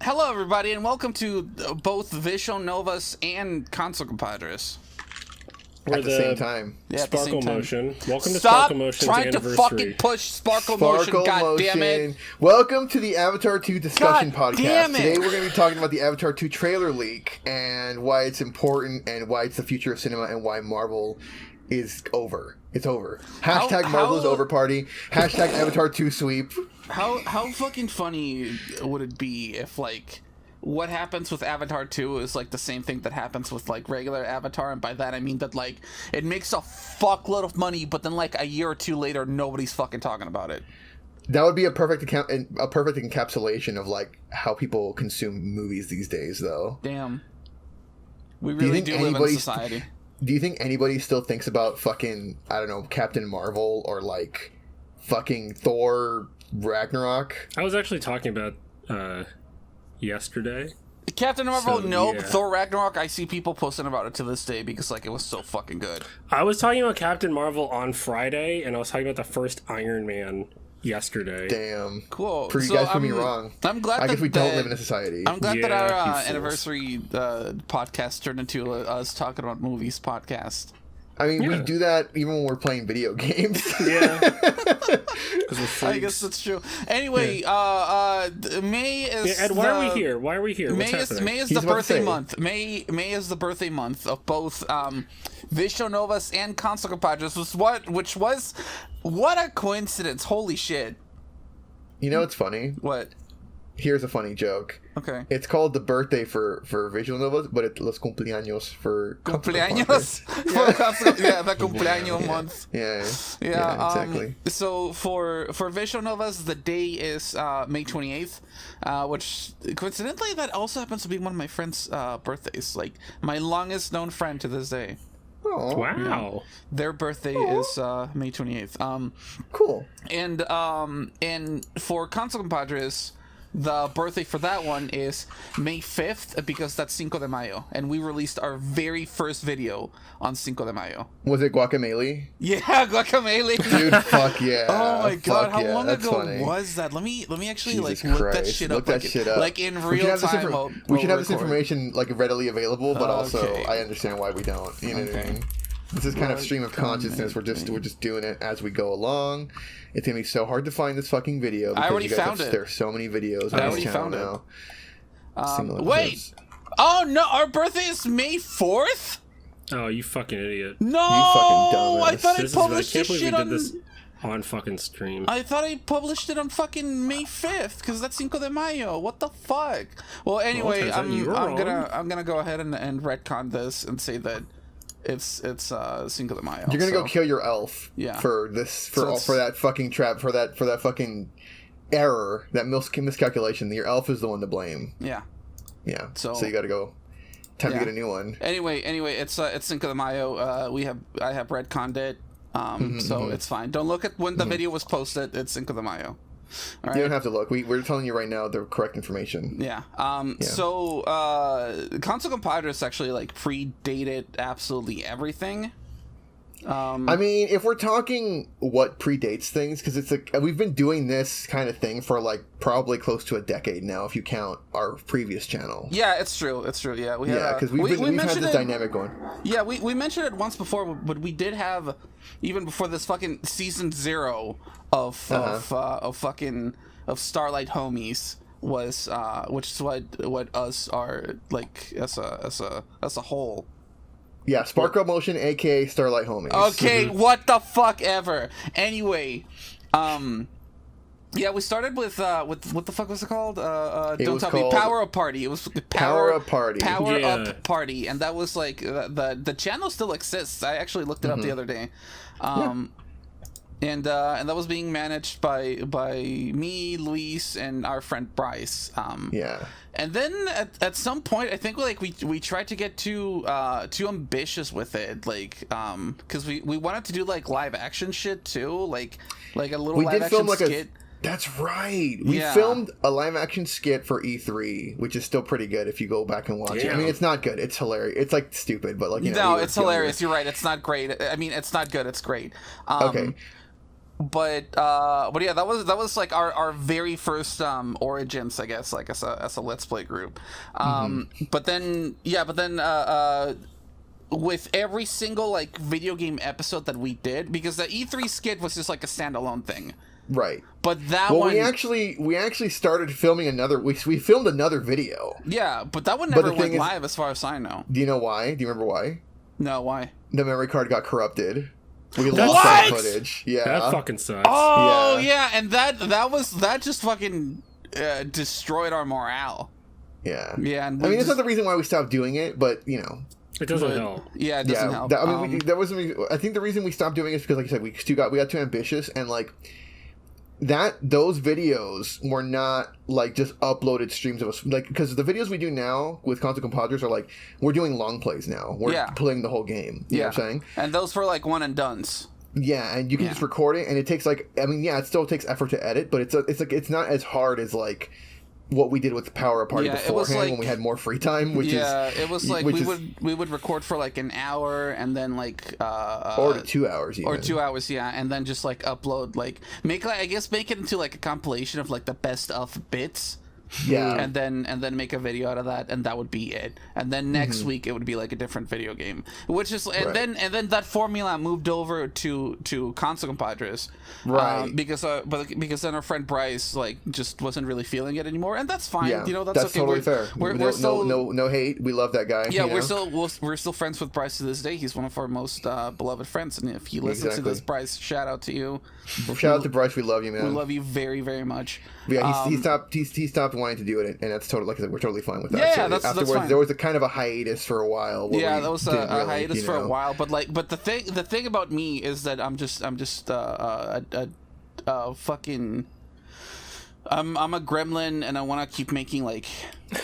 Hello, everybody, and welcome to both Visual Novas and Console Compadres. At the same time. Yeah, Sparkle Motion. Welcome to Stop Sparkle Motion's trying anniversary. to fucking push Sparkle Motion, God damn it. Welcome to the Avatar 2 discussion God podcast. damn it. Today we're going to be talking about the Avatar 2 trailer leak and why it's important and why it's the future of cinema and why Marvel is over. It's over. Hashtag Marvel is over party. Hashtag Avatar 2 sweep. How fucking funny would it be if, like, what happens with Avatar 2 is, like, the same thing that happens with, like, regular Avatar, and by that I mean that, like, it makes a fuckload of money, but then, like, a year or two later, nobody's fucking talking about it. That would be a perfect encapsulation of, like, how people consume movies these days, though. Damn. We really do live in a society. Do you think anybody still thinks about fucking, I don't know, Captain Marvel or, like, fucking Thor Ragnarok? I was actually talking about yesterday. Captain Marvel, So, nope. yeah. Thor Ragnarok, I see people posting about it to this day because, like, it was so fucking good. I was talking about Captain Marvel on Friday, and I was talking about the first Iron Man yesterday. Damn. Cool. You guys put me wrong. I'm glad I guess we that don't live in a society. I'm glad that Yeah, you our fools. anniversary podcast turned into us talking about movies podcast. I mean, we Yeah. do that even when we're playing video games. Yeah. 'Cause we're freaks. I guess that's true. Anyway, May is. Yeah, Ed, why are we here? Why are we here? What's May is happening? May is He's the about to birthday say. month. May is the birthday month of both Visual Novas and Console Compadres. Which was what a coincidence! Holy shit! You know what's funny? What? Here's a funny joke. Okay. It's called the birthday for Visual Novas, but it's los cumpleaños for Cumpleaños for Console. Yeah, the cumpleaños month. Yeah, Yeah, exactly. So for Visual Novas, the day is May 28th, which coincidentally that also happens to be one of my friends' birthdays. Like my longest known friend to this day. Oh, Wow. Their birthday is May 28th. cool. And for Console Compadres, the birthday for that one is May 5th because that's Cinco de Mayo, and we released our very first video on Cinco de Mayo. Was it Guacamole? Yeah, guacamole. Dude, fuck yeah. Oh my god, Fuck how yeah, long that's ago funny. was that? Let me actually Jesus like look that Christ. shit Look up. that shit up. Like in We should real have this time. we should have this record. information like readily available, but also Okay. I understand why we don't. You know what I Okay. mean? This is kind of stream of consciousness. We're just doing it as we go along. It's gonna be so hard to find this fucking video because already you guys found it. There's so many videos I on already this channel found it. now. Single Wait. episodes. Oh no, our birthday is May 4th? Oh, you fucking idiot. No, dumbass. I thought I I published can't this believe we shit did on. this on fucking stream. I thought I published it on fucking May 5th because that's Cinco de Mayo. What the fuck? Well, anyway, turns out you were I'm wrong. gonna go ahead and retcon this and say that it's Cinco de Mayo. You're gonna go so- kill your elf. Yeah. For this So it's- for that fucking trap for that fucking error, that miscalculation. Your elf is the one to blame. Yeah. Yeah. So- So you got to go. Time Yeah. to get a new one. Anyway, it's Cinco de Mayo. I have retconned it, so it's fine. Don't look at when the video was posted. It's Cinco de Mayo. All right. You don't have to look. We're telling you right now the correct information. Yeah. So Console Compadres actually like predated absolutely everything. I mean, if we're talking what predates things, because it's like we've been doing this kind of thing for like probably close to a decade now, if you count our previous channel. Yeah, it's true. It's true. Yeah, Yeah, because we've had mentioned this it- dynamic going. Yeah, we mentioned it once before, but we did have even before this fucking season 0 of fucking Starlight homies was which is what us are like as a whole. Yeah, Sparkle Motion, aka Starlight Homies. Okay, what the fuck ever. Anyway, yeah, we started with what the fuck was it called? Don't was tell me. called Power Up Party. It was Power Up Party. Power Yeah. Up Party, and that was like the channel still exists. I actually looked it up the other day. And that was being managed by me, Luis, and our friend Bryce. Yeah. And then at some point, I think we tried to get too ambitious with it, like because we wanted to do like live action shit too, like a little We live did action film like skit. That's right. We Yeah. filmed a live action skit for E3, which is still pretty good if you go back and watch it. I Damn. mean, it's not good. It's hilarious. It's like stupid, but like No, we were it's younger. hilarious. You're right. It's not great. I mean, it's not good. It's great. Okay. yeah, that was like our very first origins, I guess, like as a Let's Play group. But then with every single like video game episode that we did, because the E3 skit was just like a standalone thing. Right. But that well, one... we actually started filming another... We filmed another video. Yeah, but that one never went live as far as I know. Do you know why? Do you remember why? No, why? The memory card got corrupted. We lost that footage. Yeah. That fucking sucks. Oh, yeah, and that just fucking destroyed our morale. Yeah. Yeah, and I mean, it's not the reason why we stopped doing it, but, you know... It doesn't help. Yeah, it doesn't help. I mean, I think the reason we stopped doing it is because, like you said, we got too ambitious, and, like... those videos were not like just uploaded streams of us, like, because the videos we do now with Console Compadres are like, we're doing long plays now. We're playing the whole game. You know what I'm saying? And those were like one and dones. Yeah, and you can just record it, and it takes like, I mean, it still takes effort to edit, but it's not as hard as like what we did with the Power Party beforehand, when we had more free time. It was like we would record for like an hour and then like or 2 hours even. Or 2 hours, and then just like upload, like make it into like a compilation of like the best of bits. Yeah, and then make a video out of that, and that would be it. And then next week it would be like a different video game, which is then that formula moved over to Console Compadres, right? Because then our friend Bryce like just wasn't really feeling it anymore, and that's fine. Yeah, you know, that's okay. Totally fair. We're still no hate. We love that guy. Yeah, we're still friends with Bryce to this day. He's one of our most beloved friends, and if he listens to this, Bryce, shout out to you. Shout out to Bryce. We love you, man. We love you very, very much. Yeah, he stopped wanting to do it, and that's totally, like I said, we're totally fine with that. Yeah, so that's afterwards, there was a kind of a hiatus for a while. Yeah, that was a hiatus for a while. But the thing about me is that I'm a gremlin, and I want to keep making like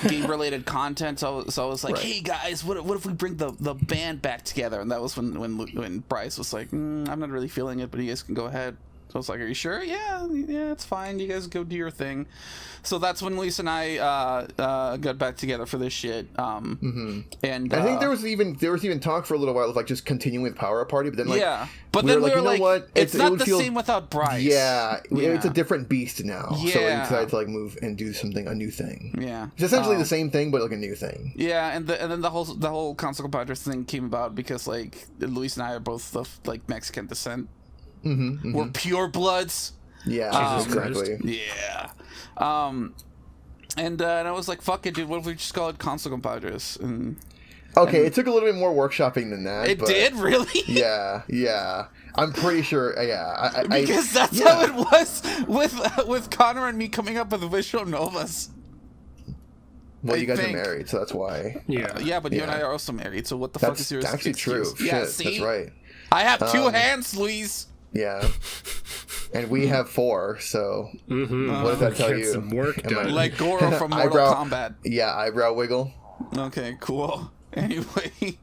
game related content. So I was like, hey guys, what if we bring the band back together? And that was when Bryce was like, I'm not really feeling it, but you guys can go ahead. So I was like, are you sure? Yeah, it's fine. You guys go do your thing. So that's when Lisa and I got back together for this shit. And I think there was even talk for a little while of like just continuing with Power Party, but then like we were like, what? It's not the same without Bryce. Yeah, it's a different beast now. Yeah. So we decided to like move and do a new thing. Yeah, it's essentially the same thing, but like a new thing. Yeah, and then the whole Console Compadres thing came about because like Luis and I are both of like Mexican descent. We're pure bloods. Yeah, exactly. Yeah. And I was like, fuck it, dude, what if we just call it Console Compadres? It took a little bit more workshopping than that. It did? Really? Yeah. I'm pretty sure, because that's how it was with Conor and me coming up with Visual Novas. Well, you guys are married, so that's why. Yeah, but you and I are also married, so what the fuck is yours? That's actually true. Yeah, Shit, see? that's right. I have 2 hands, Luis. Yeah, and we have 4. So what does that tell you? Some work done. Like Goro from Mortal Kombat. Yeah, eyebrow wiggle. Okay, cool. Anyway,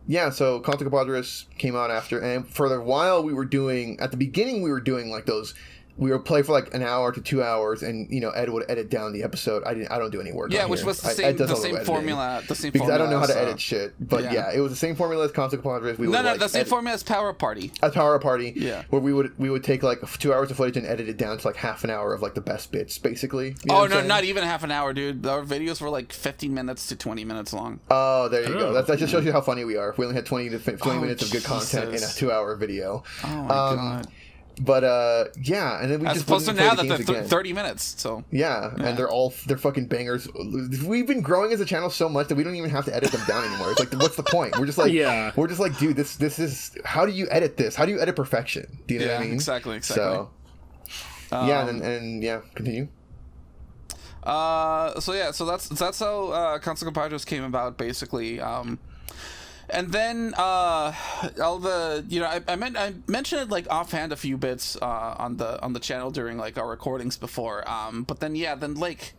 yeah. So Console Compadres came out after, and for a while at the beginning we were doing like those. We would play for like an hour to 2 hours, and Ed would edit down the episode. I don't do any work. Yeah, on which here. was the same formula. Because I don't know how to edit shit. But yeah, it was the same formula as Console Compadres. The same formula as Power Party. A Power Party. Yeah. Where we would take like 2 hours of footage and edit it down to like half an hour of like the best bits, basically. You know not even half an hour, dude. Our videos were like 15 minutes to 20 minutes long. Oh, there you go. That just shows you how funny we are. We only had 20 minutes of good content in a 2-hour video. Oh my god. But yeah, and then we as just opposed to now that they're 30 minutes. So yeah, and they're fucking bangers. We've been growing as a channel so much that we don't even have to edit them down anymore. It's like, what's the point? We're just like, dude, this is, how do you edit this? How do you edit perfection? Do you know what I mean? Exactly. So yeah, and continue. So that's how Console Compadres came about, basically. And then all the I mentioned it like offhand a few bits on the channel during like our recordings before, but then like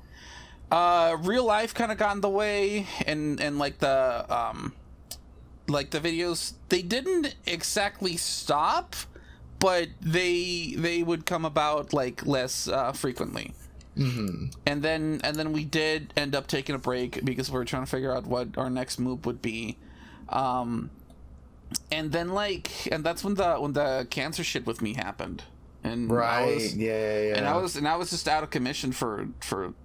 real life kind of got in the way, and like the videos, they didn't exactly stop, but they would come about like less frequently. And then we did end up taking a break because we were trying to figure out what our next move would be. and then like, and that's when the cancer shit with me happened, and Right. and I was just out of commission for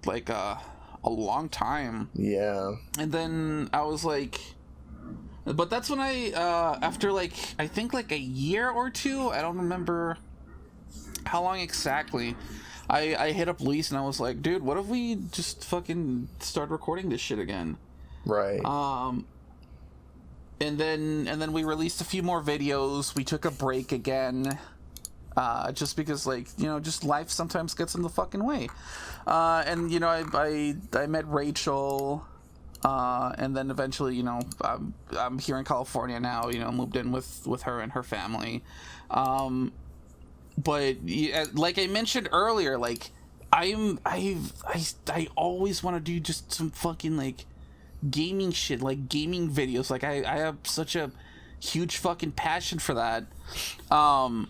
like a long time. Yeah. And then I was like, but that's when I after like I think like a year or two, I don't remember how long exactly, I hit up Luis and I was like, dude, what if we just fucking start recording this shit again? Right. And then we released a few more videos. We took a break again, just because, like, you know, just life sometimes gets in the fucking way. And you know, I met Rachel, and then eventually, you know, I'm here in California now. You know, moved in with her and her family. But yeah, like I mentioned earlier, like I always want to do just some fucking like gaming shit, like gaming videos. Like I have such a huge fucking passion for that. And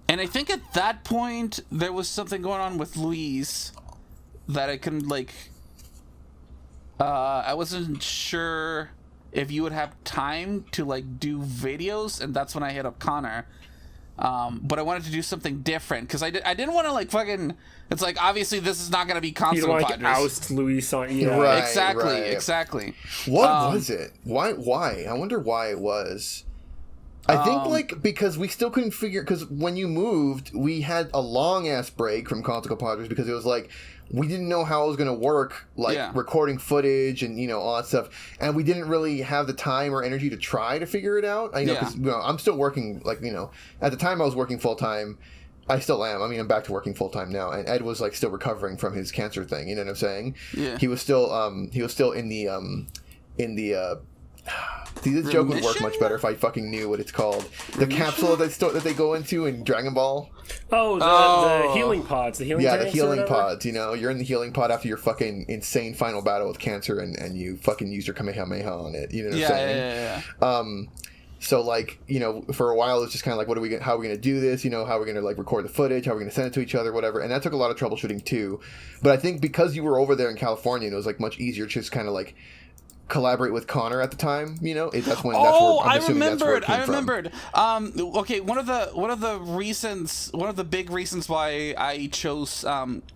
I think at that point there was something going on with Luis that I couldn't like, I wasn't sure if you would have time to like do videos, and that's when I hit up Conor. But I wanted to do something different because I didn't want to like fucking. It's like obviously this is not going to be constant. You don't like oust Luis on. Yeah. Right, exactly. What was it? Why? I wonder why it was. I think like because we still couldn't figure, because when you moved, we had a long ass break from Conticle Padres because it was like we didn't know how it was going to work, like recording footage and, you know, all that stuff, and we didn't really have the time or energy to try to figure it out. I know because, you know, I'm still working, like, you know, at the time I was working full time. I still am. I mean, I'm back to working full time now, and Ed was like still recovering from his cancer thing. You know what I'm saying? Yeah. He was still in the. See, this joke would work much better if I fucking knew what it's called. The capsule that they go into in Dragon Ball. Oh, the healing pods. The healing the healing pods. You know, you're in the healing pod after your fucking insane final battle with cancer, and you fucking use your Kamehameha on it. You know what I'm saying? Yeah. So, like, you know, for a while, it's just kind of like, how are we going to do this? You know, how are we going to, like, record the footage? How are we going to send it to each other? Whatever. And that took a lot of troubleshooting, too. But I think because you were over there in California, and it was, like, much easier to just kind of, like, collaborate with Conor at the time, you know. That's where I'm assuming that's where it came from. Okay, one of the big reasons why I chose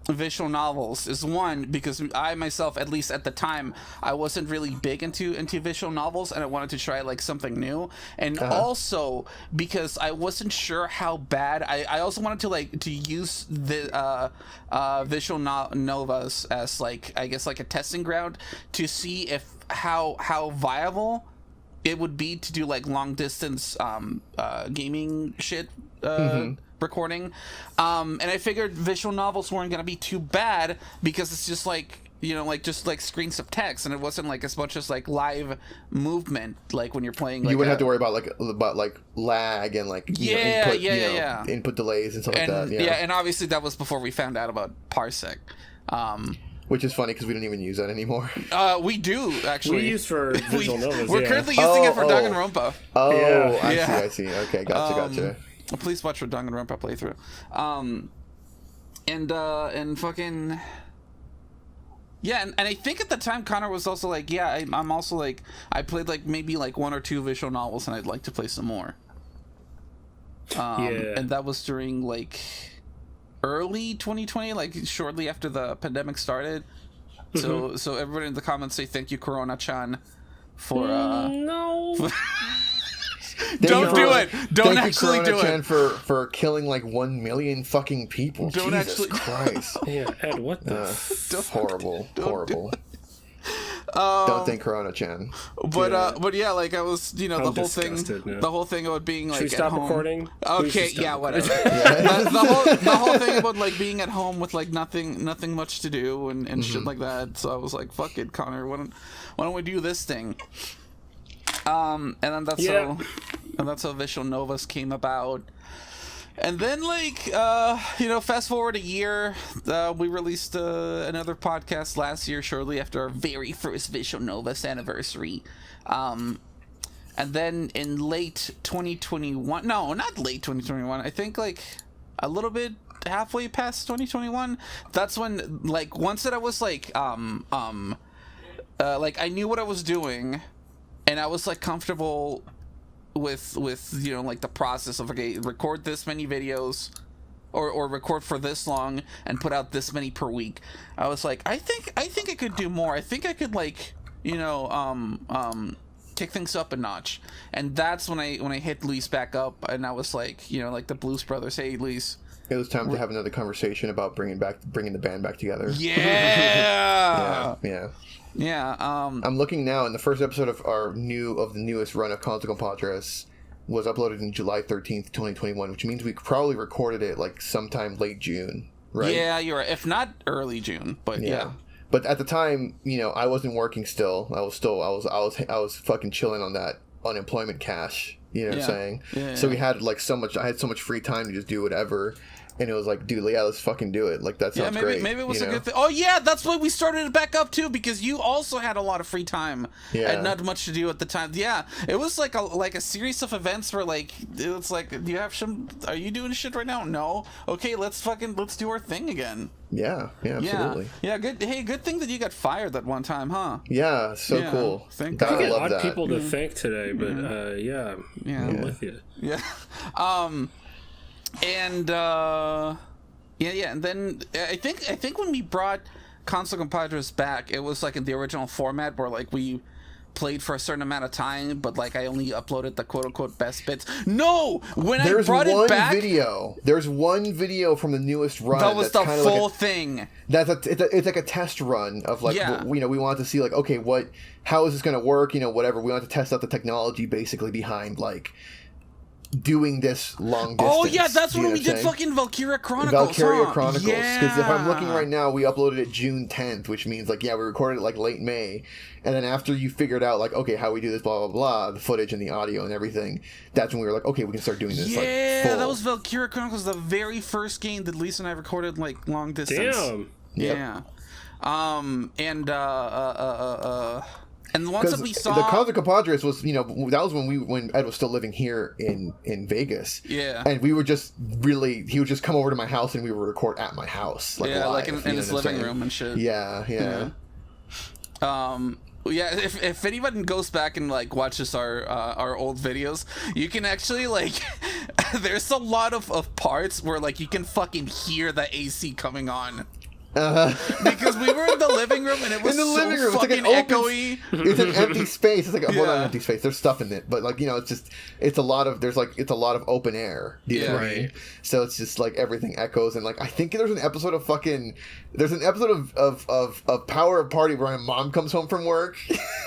visual novels is, one, because I myself, at least at the time, I wasn't really big into visual novels, and I wanted to try like something new, and also because I wasn't sure how bad. I also wanted to use the visual novas as, like, I guess, like a testing ground to see if how viable it would be to do like long distance gaming shit recording, and I figured visual novels weren't gonna be too bad because it's just like, you know, like just like screens of text, and it wasn't like as much as like live movement, like when you're playing. Like, you wouldn't have to worry about lag and like input delays and stuff like that. Yeah, and obviously that was before we found out about Parsec. Which is funny because we don't even use that anymore. We do, actually. We use for visual novels. We're currently using it for Danganronpa. Oh, yeah. I see. Okay, gotcha. Please watch our Danganronpa playthrough. And fucking... Yeah, and I think at the time Conor was also like, yeah, I'm also like, I played like maybe like 1 or 2 visual novels, and I'd like to play some more. And that was during like early 2020, like shortly after the pandemic started. So everybody in the comments say thank you, Corona-chan, for no. Don't do it. Don't actually do it. For killing like 1 million fucking people. Don't Jesus actually. Christ. Yeah, Ed, what the? Horrible. Don't thank Corona-chan. But yeah, like I was, you know, the whole thing about being like. Should we stop recording? Okay, yeah, whatever. the whole thing about like being at home with like nothing much to do and shit like that. So I was like, fuck it, Conor, why don't we do this thing? And then that's how Visual Novas came about. And then, like, you know, fast forward a year, we released another podcast last year, shortly after our very first Visual Novas anniversary. And then in late 2021, no, not late 2021, I think, like, a little bit halfway past 2021, that's when, like, once that I was, like, I knew what I was doing, and I was, like, comfortable with you know, like the process of, okay, record this many videos or record for this long and put out this many per week. I was like, I think I could do more. I think I could, like, you know, kick things up a notch. And that's when I hit Luis back up, and I was like, you know, like the Blues Brothers, hey Luis, it was time to have another conversation about bringing the band back together. Yeah. Yeah. I'm looking now, and the first episode of the newest run of Conor Compadres was uploaded in July 13th, 2021, which means we probably recorded it like sometime late June, right? Yeah, you're right. If not early June, but yeah. But at the time, you know, I wasn't working still. I was fucking chilling on that unemployment cash, you know what I'm saying? Yeah, so we had like I had so much free time to just do whatever. And it was like, dude, yeah, let's fucking do it. Like, that sounds great. Maybe it was a good thing. Oh, yeah, that's why we started it back up, too, because you also had a lot of free time and not much to do at the time. Yeah, it was like a series of events where, like, it's like, do you have are you doing shit right now? No? Okay, let's do our thing again. Yeah, absolutely. Yeah, good. Hey, good thing that you got fired that one time, huh? Yeah, cool. Thank God. God. I love odd people to thank today, but I'm with you. Yeah. And and then I think when we brought Conor Compadres back, it was like in the original format where, like, we played for a certain amount of time, but, like, I only uploaded the quote unquote best bits. No, when I brought it back, there's one video from the newest run that was the full thing. It's like a test run of, like, you know, we wanted to see, like, okay, how is this going to work? You know, whatever. We wanted to test out the technology basically behind, like, doing this long distance. Oh yeah, that's when we did fucking Valkyria Chronicles. Valkyria Chronicles. Because if I'm looking right now, we uploaded it June 10th, which means, like, we recorded it like late May, and then after you figured out, like, okay, how we do this, blah blah blah, the footage and the audio and everything, that's when we were like, okay, we can start doing this. Yeah, like, that was Valkyria Chronicles, the very first game that Lisa and I recorded, like, long distance. Damn. Yeah. And the ones that we saw, the Conor Compadres was, you know, that was when Ed was still living here in Vegas. Yeah. And we were just he would just come over to my house and we would record at my house, like, live, like in his living room and shit. Yeah. If anyone goes back and, like, watches our old videos, you can actually, like, there's a lot of parts where, like, you can fucking hear the AC coming on. Because we were in the living room and it was fucking echoey. It's an empty space. It's like well, not an empty space. There's stuff in it, but, like, you know, it's a lot of open air. You know what I mean? So it's just like everything echoes, and, like, I think there's an episode of Power of Party where my mom comes home from work.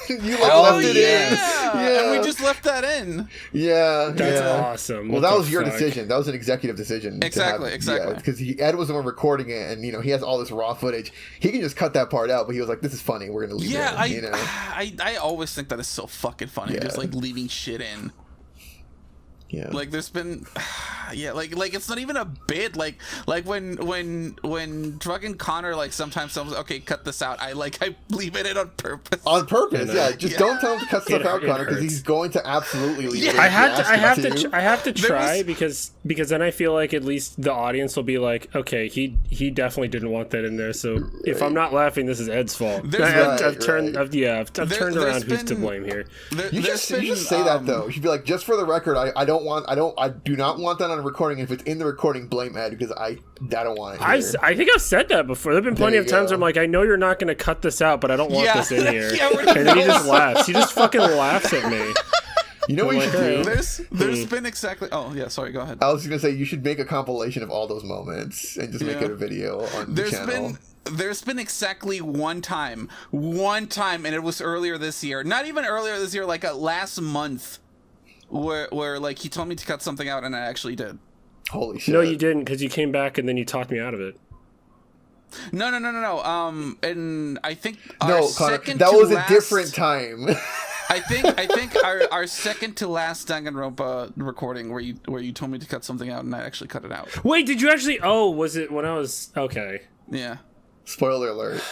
You, like, left it in. Yeah, and we just left that in. Yeah, that's awesome. Well, that was your decision. That was an executive decision. Exactly. Because Ed was the one recording it, and, you know, he has all this raw footage. He can just cut that part out, but he was like, "This is funny. We're gonna leave it in." You know? I always think that is so fucking funny. Just, like, leaving shit in. Yeah. Like, there's been, like it's not even a bit. Like when fucking Conor, like, sometimes someone's okay, cut this out. I leave it in on purpose. On purpose, Just don't tell him to cut stuff out, Conor, because he's going to absolutely leave it in. I have to try because then I feel like at least the audience will be like, okay, he definitely didn't want that in there. So if I'm not laughing, this is Ed's fault. I've turned around who's to blame here. You just say that though. You should be like, just for the record, I do not want that on a recording. If it's in the recording, blame Ed, because I don't want it here. I think I've said that before. There've been plenty of times where I'm like, I know you're not going to cut this out, but I don't want this in here. And then he just laughs. He just fucking laughs at me. You know what you should do? There's been exactly. Oh yeah, sorry. Go ahead. I was gonna say you should make a compilation of all those moments and just make it a video on the channel. There's been exactly one time, and it was earlier this year. Not even earlier this year, like last month. Where like he told me to cut something out and I actually did. Holy shit! No, you didn't, because you came back and then you talked me out of it. No. And I think Conor, that was a different time. I think our second to last Danganronpa recording where you told me to cut something out and I actually cut it out. Wait, did you actually? Oh, was it when I was okay? Yeah. Spoiler alert.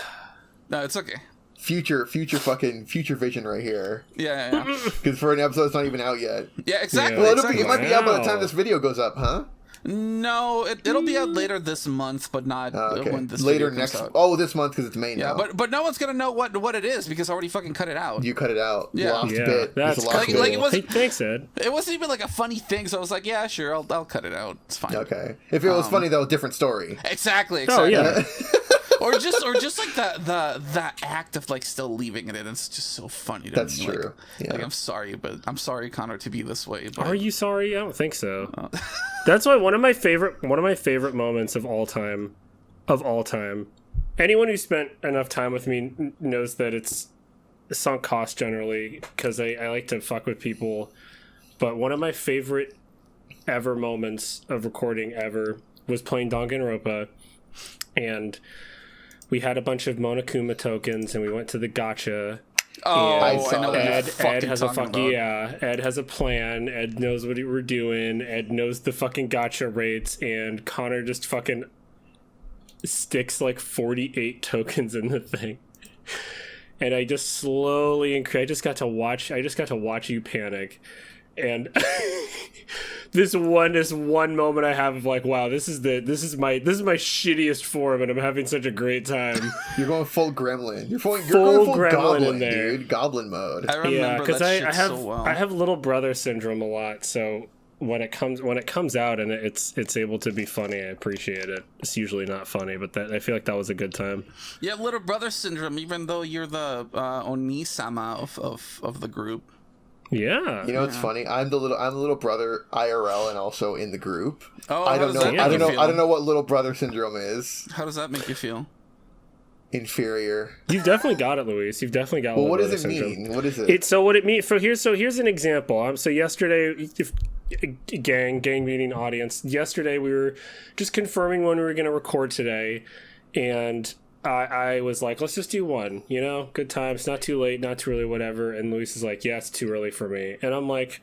No, it's okay. Future vision right here. Yeah. Because for an episode that's not even out yet. Yeah, exactly. Well, it might be out by the time this video goes up, huh? No, it'll be out later this month, but not when this later video comes next. out. Oh, this month because it's May now. But no one's gonna know what it is because I already fucking cut it out. You cut it out. Yeah. Lost bit. That's Lost cool. bit. Like, it was- Hey, thanks, Ed. It wasn't even like a funny thing, so I was like, yeah, sure, I'll cut it out. It's fine. Okay. If it was funny though, different story. Exactly. Oh yeah. or just like the act of like still leaving it in. It's just so funny to That's me. true. Like I'm sorry, Connor, to be this way. But Are you sorry? I don't think so. That's why one of my favorite moments of all time. Anyone who spent enough time with me knows that it's sunk cost generally because I like to fuck with people. But one of my favorite ever moments of recording ever was playing Danganronpa, and we had a bunch of Monokuma tokens, and we went to the gacha. Oh, I I saw know what that. you're Ed fucking has a talking fucking about. Ed has a plan. Ed knows what we're doing. Ed knows the fucking gacha rates, and Connor just fucking sticks like 48 tokens in the thing. And I just slowly I just got to watch you panic. And this one moment I have of like, wow, this is my shittiest form, and I'm having such a great time. You're going full gremlin. You're going Full full gremlin goblin, in there. dude. Goblin mode. I remember Yeah, because that I shit have so well. I have little brother syndrome a lot, so when it comes out and it's able to be funny, I appreciate it. It's usually not funny, but I feel like that was a good time. Yeah, little brother syndrome. Even though you're the Oni-sama of the group. Yeah. You know what's funny? I'm the little brother IRL and also in the group. Oh, I how don't does know. that I make don't you know. I don't feel? know what little brother syndrome is. How does that make you feel? Inferior. You've definitely got it, Luis. You've definitely got. Well, little what does brother it syndrome. mean? What is it? It's so what it means. So here's an example. So yesterday, gang meeting audience. Yesterday we were just confirming when we were going to record today, and I was like, let's just do one. You know, good times, not too late, not too early, whatever. And Luis is like, yeah, it's too early for me. And I'm like,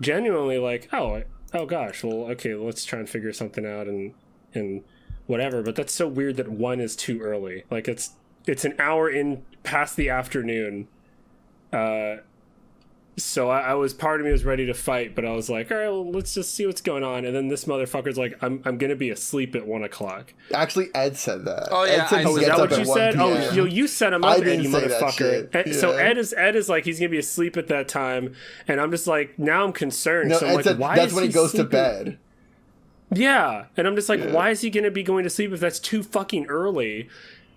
genuinely like, oh gosh, well, okay, let's try and figure something out and whatever. But that's so weird that one is too early. Like it's an hour in past the afternoon. So I was, part of me was ready to fight, but I was like, all right, well, let's just see what's going on. And then this motherfucker's like, I'm gonna be asleep at 1 o'clock. Actually, Ed said that. Oh, yeah, Ed said I he said Is gets that up what at you 1 said? PM. Oh, you set him I up, didn't Ed, you say that motherfucker. shit. So Yeah. Ed is like, he's gonna be asleep at that time, and I'm just like, now I'm concerned. No, so I'm Ed like, said why that's is when he goes sleeping? to bed. Yeah, and I'm just like, why is he gonna be going to sleep if that's too fucking early?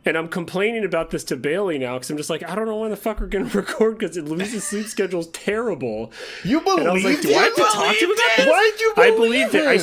And I'm complaining about this to Bailey now because I'm just like, I don't know when the fuck we're gonna record because Luis's sleep schedule's terrible. You believed And I was like, do I have to talk to him about this? Why'd you I believe believed it. I him?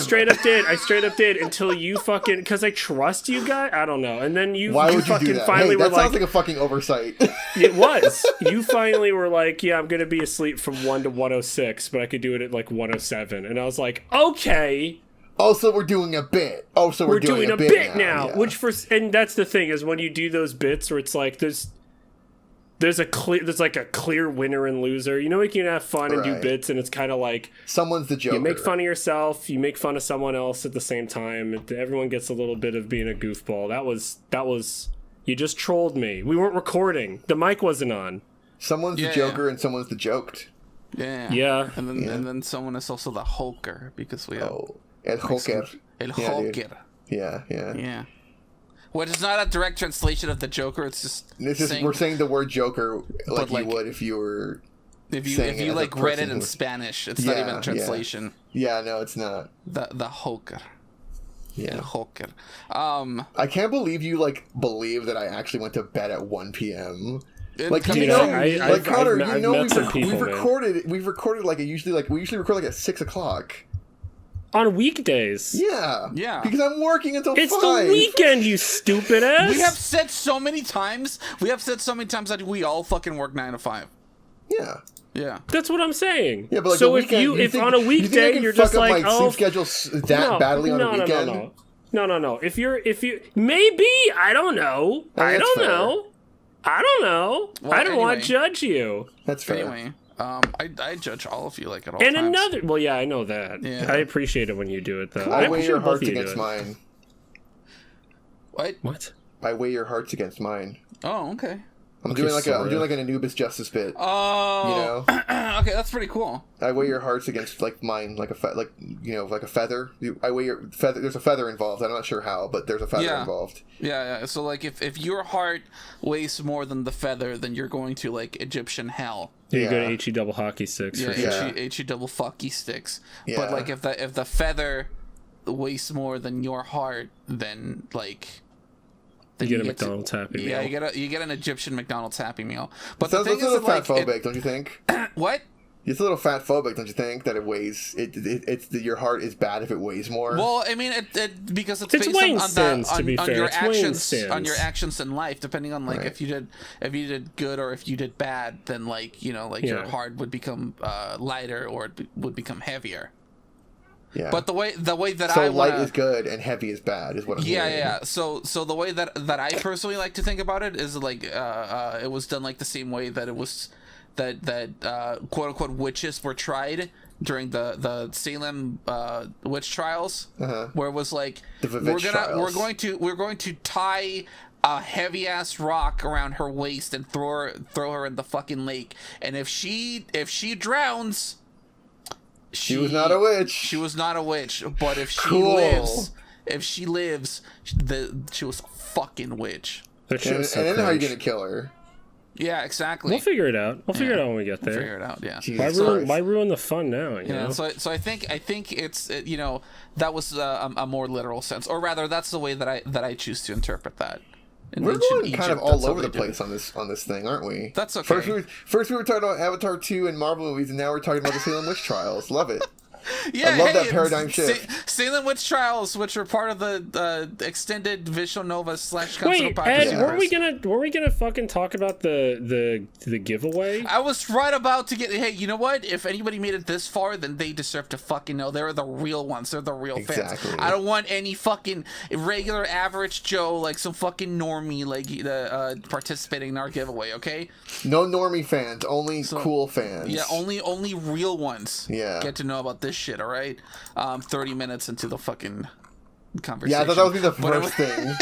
straight up did until you fucking, because I trust you guys. I don't know. And then you Why would you fucking do that? finally Hey, were that sounds like, like a fucking oversight. it was. You finally were like, yeah, I'm gonna be asleep from 1 to 106, but I could do it at like 107. And I was like, okay. Also, we're doing a bit. Oh, so we're doing a bit bit now. Yeah. Which and that's the thing is when you do those bits where it's like there's like a clear winner and loser. You know, you can have fun and do Right. bits, and it's kind of like Someone's the Joker. you make fun of yourself, you make fun of someone else at the same time. Everyone gets a little bit of being a goofball. That was you just trolled me. We weren't recording. The mic wasn't on. Someone's the Yeah. Joker and someone's the joked. Yeah. Yeah. And then someone is also the Hulker because we have Oh, El Joker. El Yeah, Hulker. dude. Yeah. Yeah. Which is not a direct translation of the Joker. It's just We're saying the word Joker like like, you would if you were. if saying it you as like a read person it in who- Spanish. It's not Yeah, even a translation. Yeah, no, it's not. The Hulker. Yeah. El Hulker. I can't believe you believe that I actually went to bed at 1 p.m. Like coming you know, from me, like Connor, I've you know, met some people, man. we've recorded we usually record like at 6 o'clock. On weekdays. Yeah, Yeah. because I'm working until It's 5. the weekend, you stupid ass. we have said so many times. That we all fucking work 9 to 5. Yeah, Yeah. That's what I'm saying. yeah, but like so the if weekend, you if think, on a you think I weekday can you're fuck just up like, my oh, sleep schedule that badly on a weekend. No. If you maybe I don't know. I that's don't fair. know. I don't know. Well, I don't want anyway. to judge you. That's fair. Anyway, I judge all of you like at all And times. another, well, yeah, I know that. Yeah. I appreciate it when you do it, though. I weigh appreciate your both hearts of you do against it. mine. What? What? I weigh your hearts against mine. Oh, okay. I'm doing like an Anubis Justice bit. Oh, you know. Okay, that's pretty cool. I weigh your hearts against like mine, like a feather. I weigh your feather. There's a feather involved. I'm not sure how, but there's a feather involved. Yeah. So like, if your heart weighs more than the feather, then you're going to like Egyptian hell. You go to HE double hockey sticks. Yeah, HE double fucky sticks. Yeah. But like, if the feather weighs more than your heart, then like. You get a McDonald's Happy Meal. Yeah, you get an Egyptian McDonald's Happy Meal. But the thing is, it's a little fat phobic, don't you think? What? It's a little fat phobic, don't you think? That it weighs. Your heart is bad if it weighs more. Well, I mean, because it's based on your actions in life. Depending on like if you did good or if you did bad, then like your heart would become lighter or it would become heavier. Yeah. But the way that light is good and heavy is bad is what I'm hearing. Yeah. So the way that I personally like to think about it is like it was done like the same way that it was that quote unquote witches were tried during the Salem witch trials, where it was like we're going to tie a heavy ass rock around her waist and throw her in the fucking lake, and if she drowns. She was not a witch. She was not a witch, but if she lives, she was a fucking witch. And then how are you gonna kill her? Yeah, exactly. We'll figure it out. We'll figure it out when we get there. Figure it out. Yeah. Why ruin the fun now? You know? So I think it's that was a more literal sense, or rather, that's the way that I choose to interpret that. We're going kind of all over the place on this thing, aren't we? That's okay. First we were talking about Avatar 2 and Marvel movies, and now we're talking about the Salem Witch Trials. Love it. Yeah, I love that paradigm shift. Salem Witch Trials, which are part of the extended Visual Nova / Wait, Ed, were we gonna fucking talk about the giveaway? I was right about to get. Hey, you know what? If anybody made it this far, then they deserve to fucking know. They're the real ones. They're the real fans. I don't want any fucking regular average Joe, like some fucking normie, like participating in our giveaway. Okay? No normie fans, only cool fans. Yeah, only real ones. Yeah. Get to know about this shit, all right? 30 minutes into the fucking conversation. Yeah, I thought that would be the first thing.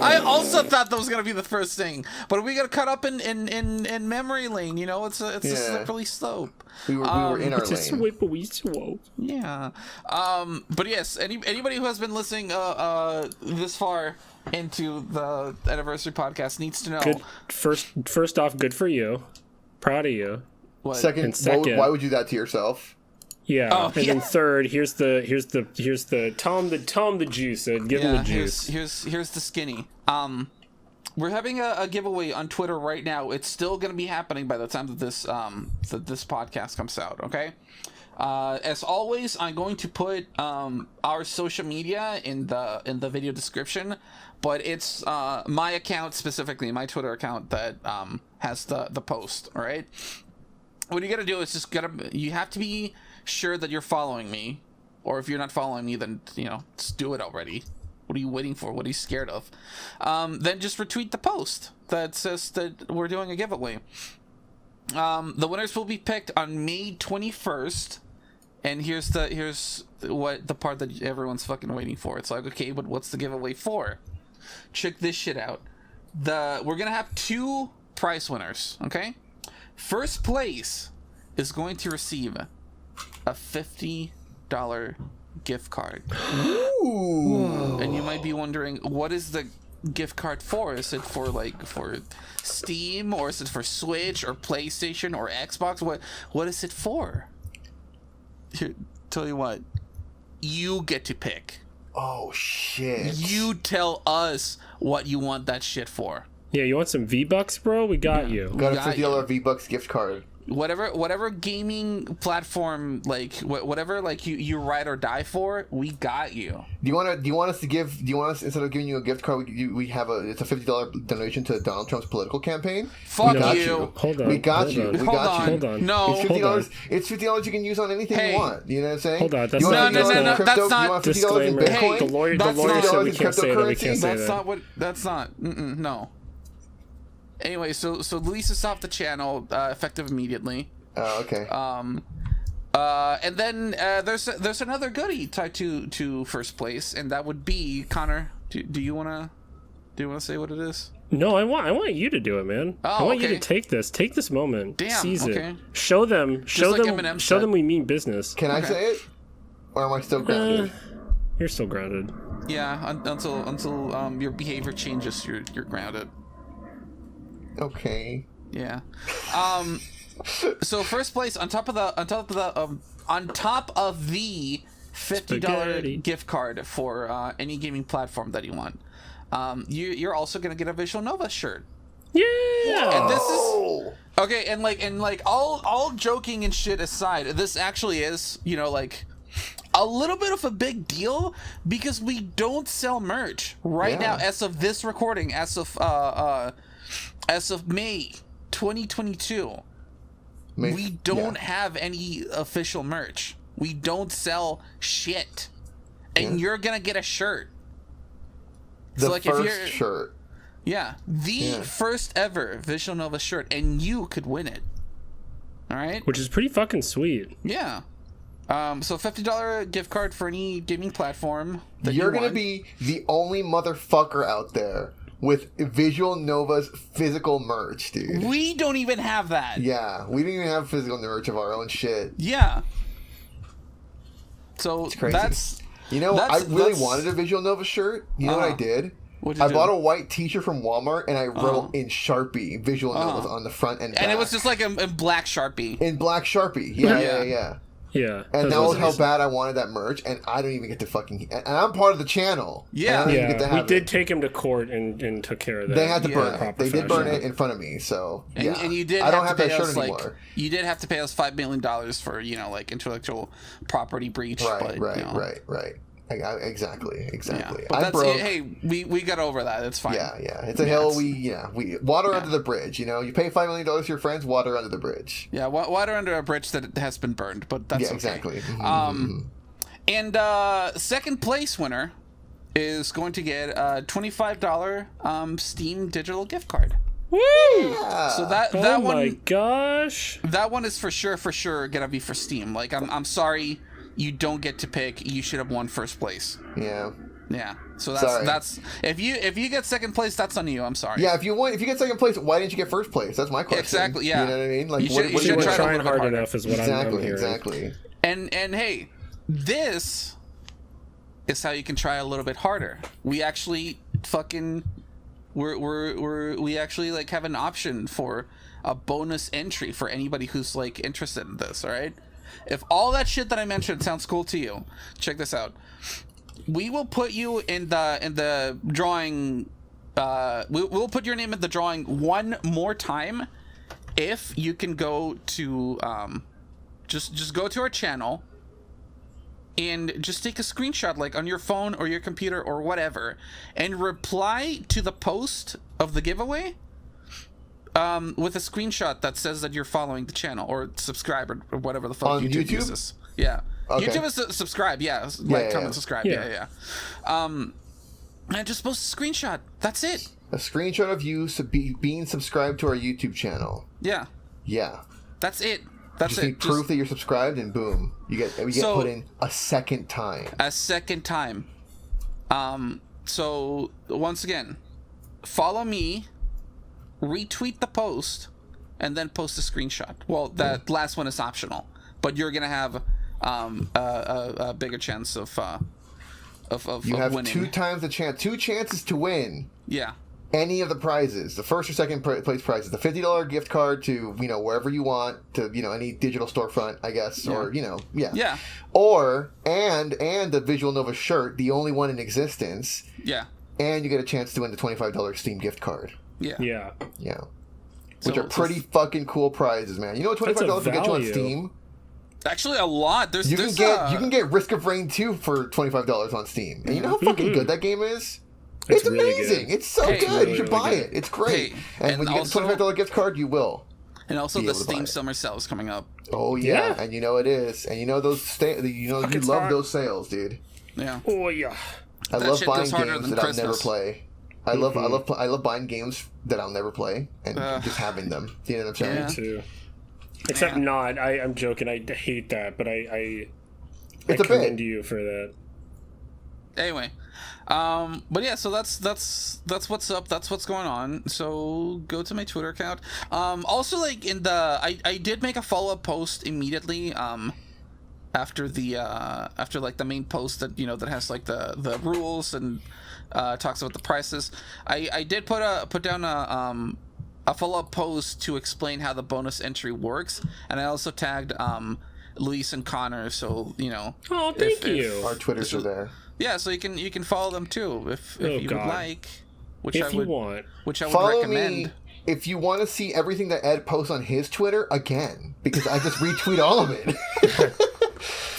I also thought that was gonna be the first thing, but we got caught up in memory lane. You know, it's a slippery slope. We were in our lane. It's a slippery slope. Yeah. But yes, anybody who has been listening this far into the anniversary podcast needs to know. Good. First off, good for you. Proud of you. What? Second, why would you do that to yourself? Yeah, then third, here's the tell him the juice, give him the juice. Here's the skinny. We're having a giveaway on Twitter right now. It's still gonna be happening by the time that this podcast comes out. Okay. As always, I'm going to put our social media in the video description, but it's my account specifically, my Twitter account that has the post. All right. What you gotta do is you have to be sure that you're following me, or if you're not following me, then just do it already. What are you waiting for? What are you scared of? Then just retweet the post that says that we're doing a giveaway. The winners will be picked on May 21st, and here's what the part that everyone's fucking waiting for. It's like, okay, but what's the giveaway for? Check this shit out. We're gonna have 2 prize winners. Okay, first place is going to receive a $50 gift card. Ooh. And you might be wondering, what is the gift card for? Is it for Steam, or is it for Switch or PlayStation or Xbox? What is it for? Here, tell you what, you get to pick. Oh shit. You tell us what you want that shit for. Yeah, you want some V-Bucks, bro? We got you. Got a $50 V-Bucks gift card. Whatever gaming platform, whatever you ride or die for, we got you. Do you want us instead of giving you a gift card, it's a $50 donation to Donald Trump's political campaign? Fuck you. Hold on. We got you. Hold on. No. It's $50 you can use on anything you want. You know what I'm saying? Hold on. That's no. That's not. You want $50 in Bitcoin? Hey, the lawyer said we can't say that. We can't say that's that. not what. That's not. No. Anyway, so Luis is off the channel, effective immediately. Oh, okay. And then there's another goodie tied to first place, and that would be Connor. Do you wanna Do you want to say what it is? No, I want you to do it, man. Oh, I want you okay. to take this moment. Damn, Seize okay. it. Show them like Eminem show said. them we mean business. Can I say it? Or am I still grounded? You're still grounded. Yeah, until your behavior changes, you're grounded. Okay. Yeah. So first place on top of the $50 Spaghetti. gift card for any gaming platform that you want. You're also gonna get a Visual Nova shirt. Yeah. And this is okay. And like all joking and shit aside, this actually is like a little bit of a big deal because we don't sell merch right now as of this recording, as of May 2022. We don't have any official merch. We don't sell shit. And you're going to get a shirt. The first shirt. Yeah. The first ever Visual Nova shirt. And you could win it. All right? Which is pretty fucking sweet. Yeah. So $50 gift card for any gaming platform that You're going to be the only motherfucker out there with Visual Nova's physical merch, dude. We don't even have that. Yeah, we don't even have physical merch of our own shit. Yeah. So It's crazy. that's... I really wanted a Visual Nova shirt. You know what I did? What'd you I do? bought a white t-shirt from Walmart and I wrote in Sharpie Visual Novas on the front and back. And it was just like a black Sharpie. in black Sharpie. Yeah. Yeah. And that was how bad I wanted that merch, and I don't even get to fucking... And I'm part of the channel. Yeah. and I don't even get to have We did it. take him to court and took care of that. They had to burn it. Proper They did burn fashion. it in front of me, so... And, yeah. and you did I don't have have to pay that shirt us anymore. you did have to pay us $5 million for intellectual property breach. Right. Exactly. Yeah. But I'm that's broke. hey, we got over that. It's fine. Yeah. It's a hill. We water under the bridge. You pay $5 million to your friends. Water under the bridge. Yeah, water under a bridge that has been burned, but that's Yeah, okay. exactly. And second place winner is going to get a $25 Steam digital gift card. Woo! Yeah. So that Oh one, my gosh. that one is for sure gonna be for Steam. Like I'm sorry, you don't get to pick. You should have won first place. Yeah. Yeah. So Sorry. that's if you get second place, that's on you. I'm sorry. Yeah, if you get second place, why didn't you get first place? That's my question. Exactly, yeah. You know what I mean? Like, You what should- do you You should were try want? to trying a little bit hard harder. enough is what I'm hearing. Exactly. And hey, this is how you can try a little bit harder. We actually fucking we actually like have an option for a bonus entry for anybody who's like interested in this, all right? If all that shit that I mentioned sounds cool to you, check this out. We will put you in the drawing we'll put your name in the drawing one more time if you can go to just go to our channel and just take a screenshot like on your phone or your computer or whatever and reply to the post of the giveaway with a screenshot that says that you're following the channel or subscribe or whatever the fuck On YouTube YouTube? uses. Yeah. Okay. YouTube is subscribe, yeah. Comment, subscribe. Yeah. And just post a screenshot. That's it. A screenshot of you being subscribed to our YouTube channel. Yeah. Yeah. That's it. That's Just it. need proof that you're subscribed, and boom, we get So- put in a second time. A second time. So once again, follow me, retweet the post, and then post a screenshot. Well, that last one is optional, but you're gonna have a bigger chance of You have winning. two chances to win Yeah. any of the prizes. The first or second place prizes. The $50 gift card to wherever you want, to any digital storefront, I guess, or Yeah. or and the Visual Nova shirt, the only one in existence, Yeah. and you get a chance to win the $25 Steam gift card. Yeah. Yeah. Yeah. So Which are it's pretty fucking cool prizes, man. You know what $25 will get you on value. Steam? Actually, a lot. You can get Risk of Rain 2 for $25 on Steam. And you know how fucking good that game is? It's really amazing. good. It's so Hey, good. really, You should really buy good. it. It's great. Hey, and and when you get also- the $25 gift card, you will. And also be the able to buy Steam it. summer sale is coming up. Oh yeah, Yeah. and you know it is. And you know those you Fucking love smart. those sales, dude. Yeah. Oh yeah. I That love shit buying goes harder games than that I'll never Christmas. play. I love buying games that I'll never play and just having them. You know what I'm saying? Yeah. Too. Except Man. not. I'm joking. I hate that, but I It's a commend bit. you for that. Anyway, But yeah, so that's what's up. That's what's going on. So go to my Twitter account. Also, like I did make a follow-up post immediately. After like the main post that that has like the rules and talks about the prices. I did put down a follow-up post to explain how the bonus entry works, and I also tagged Luis and Conor, so Oh, thank you. Our Twitters are there. Yeah, so you can follow them too if you would like, which I would Follow recommend. me if you want to see everything that Ed posts on his Twitter again, because I just retweet all of it.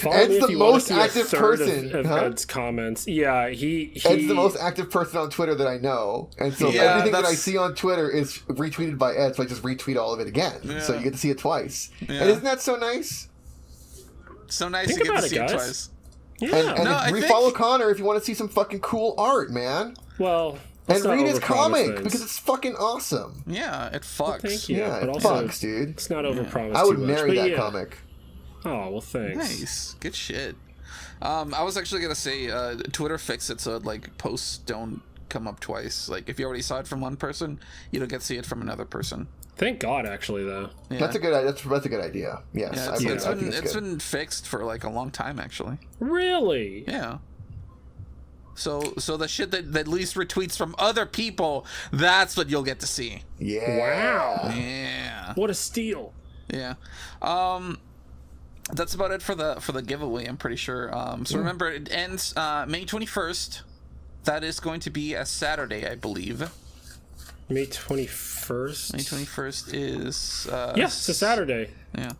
Ed's the most active person of Ed's comments. Yeah, he Ed's the most active person on Twitter that I know, and so everything that I see on Twitter is retweeted by Ed, so I just retweet all of it again. Yeah. So you get to see it twice. Yeah. And isn't that so nice? So nice you get to see it twice. Yeah. And follow Conor if you want to see some fucking cool art, man. Well, and read his comic because it's fucking awesome. Yeah, it fucks. Well, thank you. Yeah, but it fucks, dude. It's not overpromised. I would marry that comic. Oh, well, thanks. Nice. Good shit. I was actually going to say, Twitter fixed it so like posts don't come up twice. Like, if you already saw it from one person, you don't get to see it from another person. Thank God, actually, though. Yeah. That's a good idea. Yes. Yeah, it's been fixed for like a long time, actually. Really? Yeah. So the shit that Luis retweets from other people, that's what you'll get to see. Yeah. Wow. Yeah. What a steal. Yeah. That's about it for the giveaway, I'm pretty sure. So remember, it ends May 21st. That is going to be a Saturday, I believe. May 21st? May 21st is... yes, it's a Saturday. Yeah.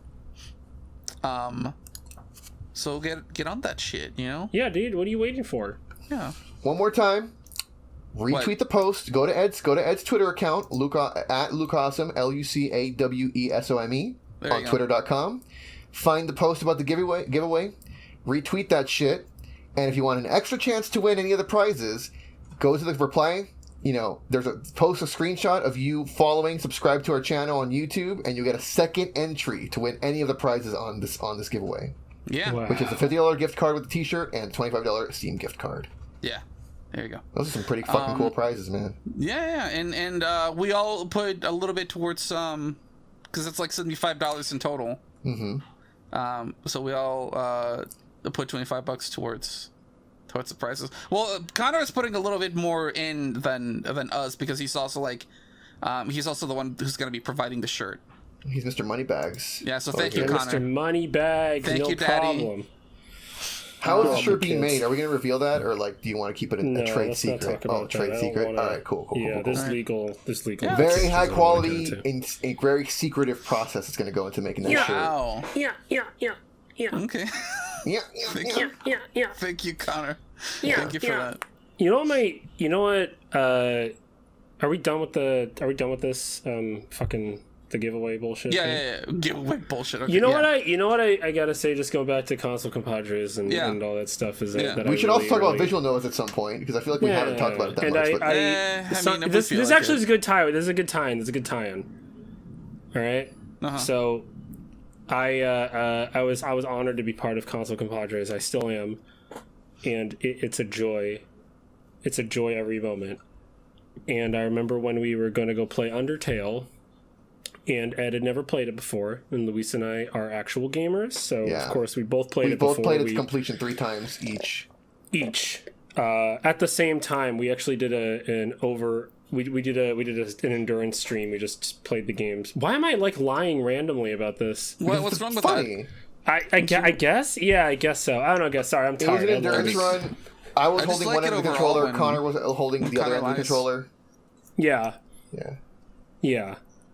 So get on that shit, Yeah, dude, what are you waiting for? Yeah. One more time. Retweet the post. Go to Ed's Twitter account, at Lucasome, LuCawesome, on Twitter.com. Find the post about the giveaway. Retweet that shit. And if you want an extra chance to win any of the prizes, go to the reply. There's a screenshot of you subscribe to our channel on YouTube, and you get a second entry to win any of the prizes on this giveaway. Yeah. Wow. Which is a $50 gift card with a t-shirt and a $25 Steam gift card. Yeah. There you go. Those are some pretty fucking cool prizes, man. Yeah. And we all put a little bit towards because it's like $75 in total. Mm-hmm. So we all put $25 towards the prices. Well, Conor is putting a little bit more in than us, because he's also like he's also the one who's going to be providing the shirt. He's Mr. Moneybags. Yeah, so thank you, Conor. Mr. Moneybags. Thank you, Daddy. Problem. How is the shirt being made? Are we going to reveal that, or do you want to keep it a trade secret? Trade secret. All right, cool. Yeah, cool. Legal. Yeah, very high quality and a very secretive process is going to go into making that shirt. Wow. Yeah. Okay. Yeah. Thank you, Conor. Yeah. Thank you for that. You know what? Are we done with this? Fucking the giveaway bullshit. Yeah. Giveaway bullshit. Okay, you know what I gotta say. Just go back to console compadres and all that stuff. Is that we should also talk about visual nodes at some point, because I feel like we haven't talked about it that much. This actually is a good tie. This is a good tie-in. All right. Uh-huh. So, I was honored to be part of console compadres. I still am, and it's a joy. It's a joy every moment. And I remember when we were going to go play Undertale, and Ed had never played it before, and Luis and I are actual gamers, so of course we both played it before. We both played its completion 3 times each. At the same time, we actually did an endurance stream. We just played the games. Why am I lying randomly about this? What's wrong with that? I guess? Yeah, I guess so. I don't know. Sorry, I'm tired. It was an endurance run. I was holding one end of the controller. Conor was holding the other end of the controller. Yeah.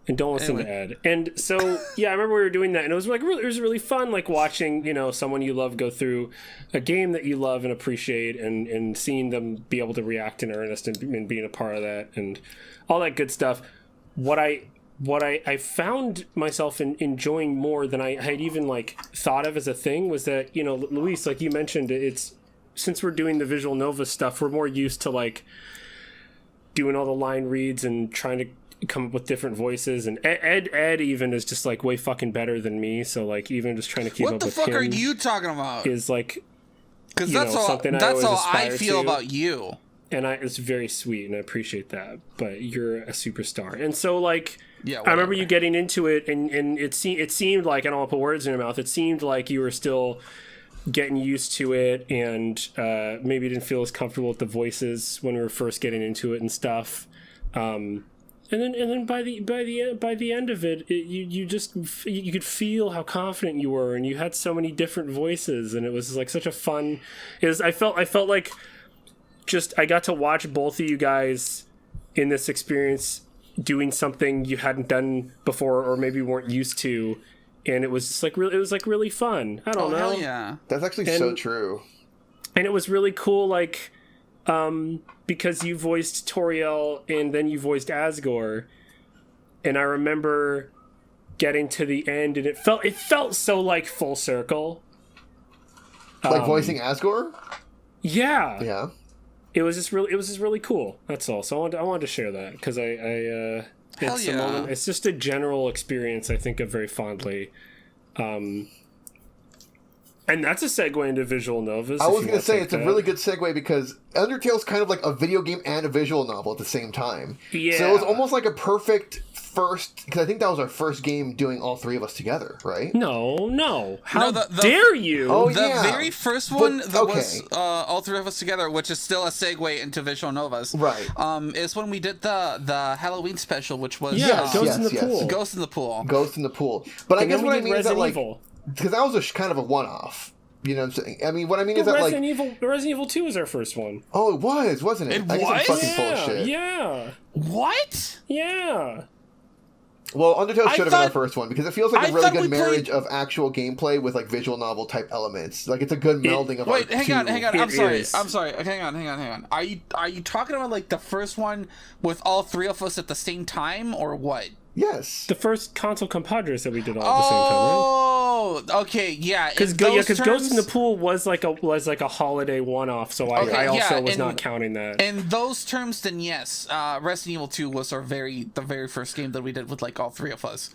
And don't listen to Ed. And so, I remember we were doing that, and it was really fun, watching, someone you love go through a game that you love and appreciate, and seeing them be able to react in earnest and being a part of that and all that good stuff. What I found myself enjoying more than I had even thought of as a thing was that, Luis, like you mentioned, it's since we're doing the visual Nova stuff, we're more used to doing all the line reads and trying to come up with different voices, and Ed even is just way fucking better than me, so even just trying to keep up with him. What the fuck are you talking about? Is Because that's all I feel about you. And it's very sweet, and I appreciate that. But you're a superstar, and so like, yeah, I remember you getting into it, and it seemed like, I don't want to put words in your mouth. It seemed like you were still getting used to it, and maybe didn't feel as comfortable with the voices when we were first getting into it and stuff. And then by the end of it, you could feel how confident you were, and you had so many different voices, and it was like such a fun. I felt like. I got to watch both of you guys in this experience doing something you hadn't done before, or maybe weren't used to, and it was just like really fun. I don't know. Hell yeah, that's actually so true. And it was really cool, like, because you voiced Toriel and then you voiced Asgore, and I remember getting to the end, and it felt so like full circle. Like voicing Asgore. Yeah. Yeah. It was just really cool. That's all. So I wanted to share that because it's a moment. It's just a general experience I think of very fondly, and that's a segue into visual novels. I was going to say it's a really good segue because Undertale's kind of like a video game and a visual novel at the same time. Yeah. So it was almost like a perfect first, because I think that was our first game doing all three of us together, right? No. How dare you? Oh, the very first one was all three of us together, which is still a segue into visual novas. Right. Is when we did the Halloween special, which was Ghost in the Pool. Ghost in the Pool. Ghost in the Pool. But I guess what I mean is that, like, Evil. because that was kind of a one-off. You know what I'm saying? I mean, what I mean is that, Resident Evil 2 was our first one. Oh, it was, wasn't it? I guess I'm fucking full of shit. Yeah. What? Yeah. Well, Undertale should have been our first one because it feels like a really good marriage of actual gameplay with like visual novel type elements. Like it's a good melding of. Wait, hang on. I'm sorry. Hang on. Are you talking about like the first one with all three of us at the same time, or what? Yes. The first console compadres that we did all at the same time, right? Oh, okay, yeah. Because Ghost in the Pool was like a holiday one-off, so I also was not counting that. In those terms, then yes, Resident Evil 2 was the very first game that we did with like all three of us.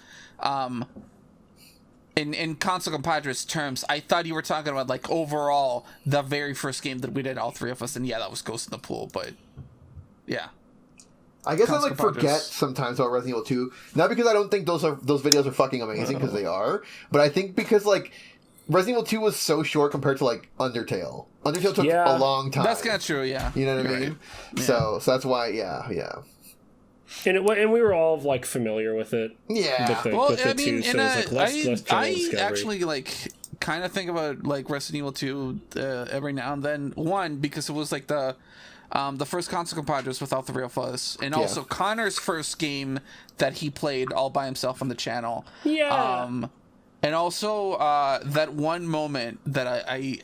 In console compadres terms, I thought you were talking about like overall the very first game that we did all three of us, and yeah, that was Ghost in the Pool, but yeah. I guess I like forget sometimes about Resident Evil 2, not because I don't think those videos are fucking amazing, because they are, but I think because like Resident Evil 2 was so short compared to like Undertale. Undertale took a long time. That's kind of true, yeah. You know what I mean? Yeah. So that's why, yeah. And we were all like familiar with it. Yeah. I actually like kind of think about like Resident Evil 2 every now and then. One, because it was like the first console compadres with all three of us, and also Connor's first game that he played all by himself on the channel. Yeah. And also that one moment that I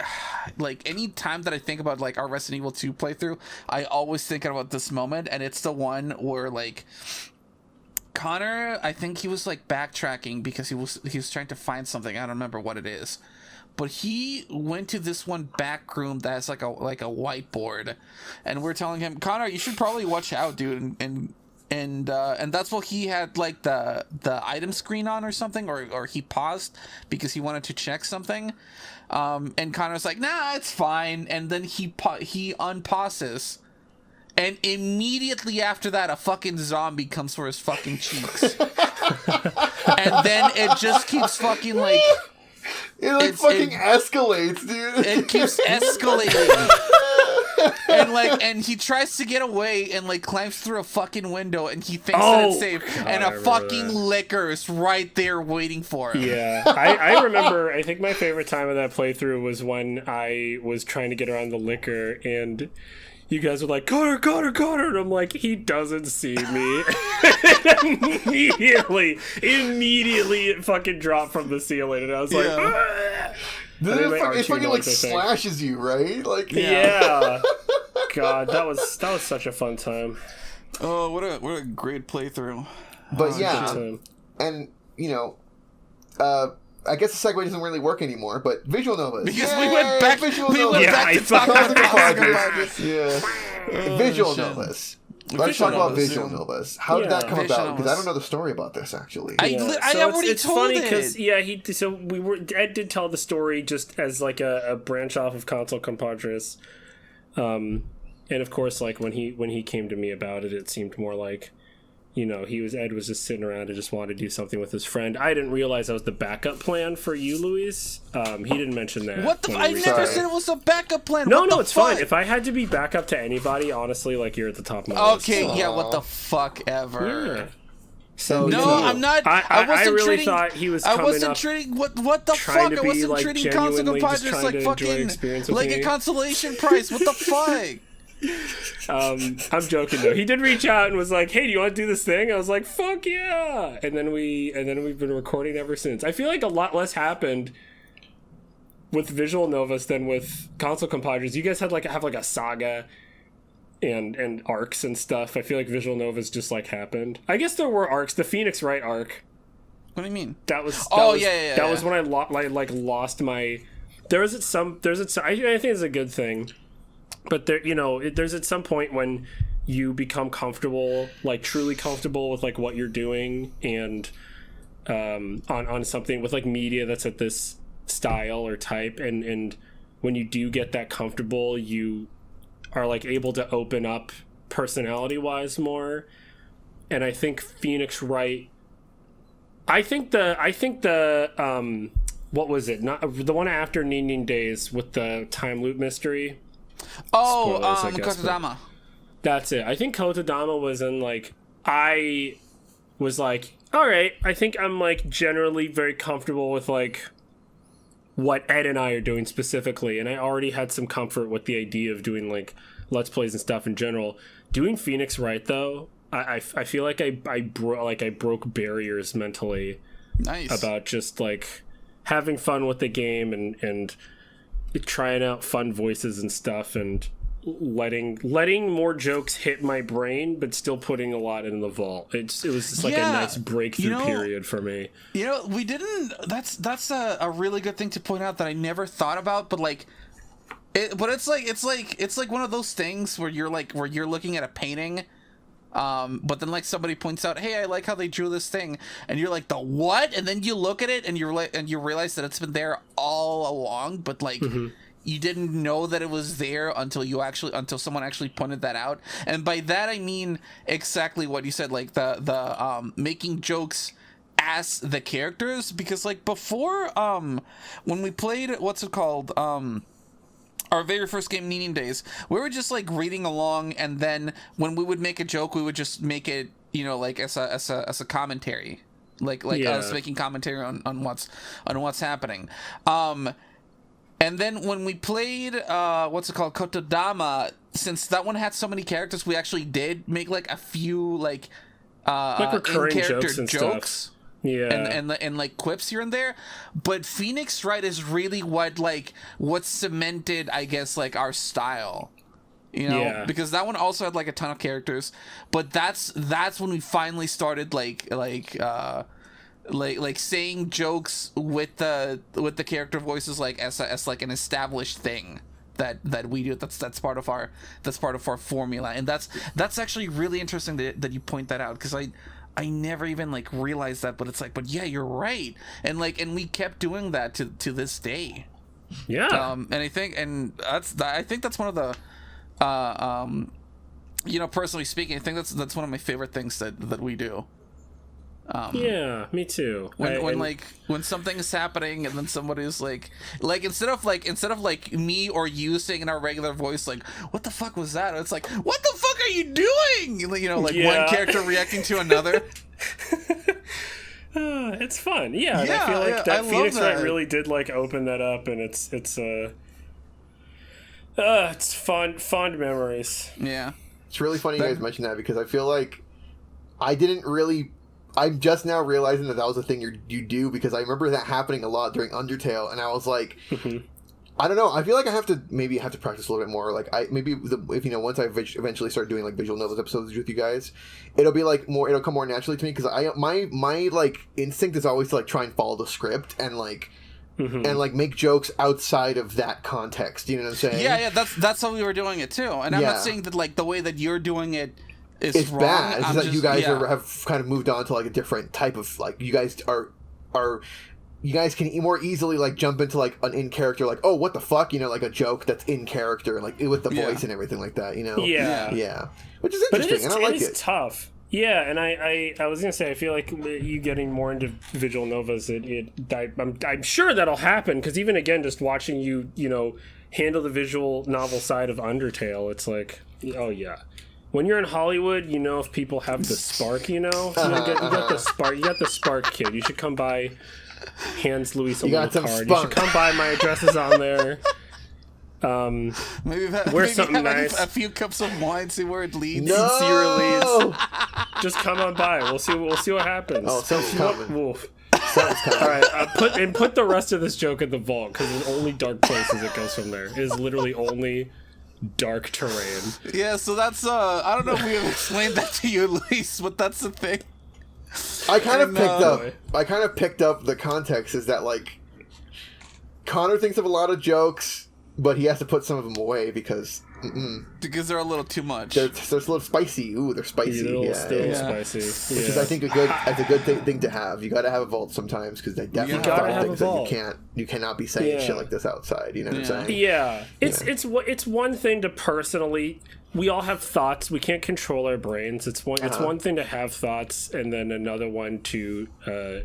like, any time that I think about like our Resident Evil 2 playthrough, I always think about this moment, and it's the one where like Connor, I think he was like backtracking because he was trying to find something. I don't remember what it is. But he went to this one back room that has like a whiteboard, and we're telling him, Connor, you should probably watch out, dude. And that's what he had like the item screen on or something, or he paused because he wanted to check something. And Connor's like, nah, it's fine. And then he unpauses, and immediately after that, a fucking zombie comes for his fucking cheeks, and then it just keeps fucking like. It fucking escalates, dude. It keeps escalating. and he tries to get away and like climbs through a fucking window, and he thinks that it's safe, and a fucking liquor is right there waiting for him. Yeah. I remember, I think my favorite time of that playthrough was when I was trying to get around the liquor, and you guys were like, Conor, and I'm like, he doesn't see me. immediately it fucking dropped from the ceiling, and I was like, ah! It fucking like slashes you, right? Like, yeah. God, that was such a fun time. Oh, what a great playthrough. But and you know, I guess the segue doesn't really work anymore, but visual novas. Because we went back to Visual novas. Yeah. Visual novas. Let's talk about visual novas. How did that come about? Because I don't know the story about this actually. I already it's told funny it. Because Ed did tell the story just as like a branch off of Console Compadres, and of course, like when he came to me about it, it seemed more like, Ed was just sitting around and just wanted to do something with his friend. I didn't realize that was the backup plan for you, Luis. He didn't mention that. What the? I never said it was a backup plan. No, it's fine. If I had to be backup to anybody, honestly, like you're at the top of my list. Okay, yeah. What the fuck ever. Yeah. So I'm not. I really thought he was. I wasn't treating what the fuck. I wasn't treating Console Compadres like fucking like a consolation prize. What the fuck? I'm joking though. He did reach out and was like, "Hey, do you want to do this thing?" I was like, "Fuck yeah!" And then we've been recording ever since. I feel like a lot less happened with Visual Novas than with Console Compadres. You guys have like a saga and arcs and stuff. I feel like Visual Novas just like happened. I guess there were arcs. The Phoenix Wright arc. What do you mean? That was when I lost my. I think it's a good thing. But there's at some point when you become comfortable, like truly comfortable with like what you're doing, and on something with like media that's at this style or type, and when you do get that comfortable, you are like able to open up personality wise more. And I think Phoenix Wright. I think the what was it? Not the one after Nin Days with the time loop mystery. Kotodama. That's it. I think Kotodama was in like, I was like, all right, I think I'm like generally very comfortable with like what Ed and I are doing specifically, and I already had some comfort with the idea of doing like Let's Plays and stuff in general. Doing Phoenix Wright though, I feel like I broke barriers mentally. Nice. About just like having fun with the game and trying out fun voices and stuff, and letting more jokes hit my brain, but still putting a lot in the vault. It was just like a nice breakthrough period for me. We didn't. That's a really good thing to point out that I never thought about, but like, it's like one of those things where you're looking at a painting. But then like somebody points out, hey, I like how they drew this thing, and you're like, the what? And then you look at it and you realize that it's been there all along, but like you didn't know that it was there until someone actually pointed that out. And by that I mean exactly what you said, like the making jokes as the characters, because like before when we played our very first game, Nin Days, we were just like reading along, and then when we would make a joke, we would just make it, like as a commentary, like us making commentary on what's happening. And then when we played Kotodama, since that one had so many characters, we actually did make like a few like recurring jokes and jokes. Stuff. Yeah, and like quips here and there, but Phoenix Wright is really what cemented, I guess, like our style, because that one also had like a ton of characters, but that's when we finally started like saying jokes with the character voices like as like an established thing that we do. That's part of our formula, and that's actually really interesting that you point that out, because I never even like realized that, but it's like, but yeah, you're right, and we kept doing that to this day. Yeah. And I think that's one of the personally speaking, I think that's one of my favorite things that we do. Yeah, me too. When something is happening and then somebody's like instead of me or you saying in our regular voice like, what the fuck was that? It's like, what the fuck are you doing? One character reacting to another. It's fun. Yeah, and I feel like that Phoenix Wright really did like open that up, and it's fond memories. Yeah. It's really funny you guys mention that, because I feel like I'm just now realizing that was a thing you do, because I remember that happening a lot during Undertale, and I was like, I don't know. I feel like I have to practice a little bit more. Like once I eventually start doing like Visual Novels episodes with you guys, it'll be like more. It'll come more naturally to me, because my like instinct is always to like try and follow the script and like. And like make jokes outside of that context. You know what I'm saying? Yeah. That's how we were doing it too. And I'm not saying that like the way that you're doing it it's wrong. bad. It's just that you guys yeah. have kind of moved on to like a different type of like you guys are you guys can more easily like jump into like an in character like oh what the fuck like a joke that's in character like with the voice and everything like that yeah which is interesting and I like it. It's tough. Yeah, and I was gonna say I feel like you getting more into visual novas. I'm sure that'll happen because even again just watching you handle the visual novel side of Undertale, it's like oh yeah. When you're in Hollywood, if people have the spark, you got the spark. You got the spark, kid. You should come by. Hands Luis a little card. Spunk. You should come by. My address is on there. Maybe something nice. A few cups of wine, see where it leads. No! See where it leads. Just come on by. We'll see what happens. Oh, something's coming. Wolf. Something's coming. All right, put the rest of this joke in the vault because there's only dark places it goes from there. It is literally only dark terrain. Yeah, so that's I don't know if we have explained that to you, Luis, but that's the thing. I kind of picked up the context is that like Connor thinks of a lot of jokes, but he has to put some of them away because they're a little too much. They're a little spicy. Ooh, they're spicy. Spicy. Which is, I think, a good thing to have. You got to have a vault sometimes because they definitely have things that you cannot be saying shit like this outside. You know what I'm saying? Yeah, it's one thing to personally. We all have thoughts. We can't control our brains. It's one thing to have thoughts, and then another one to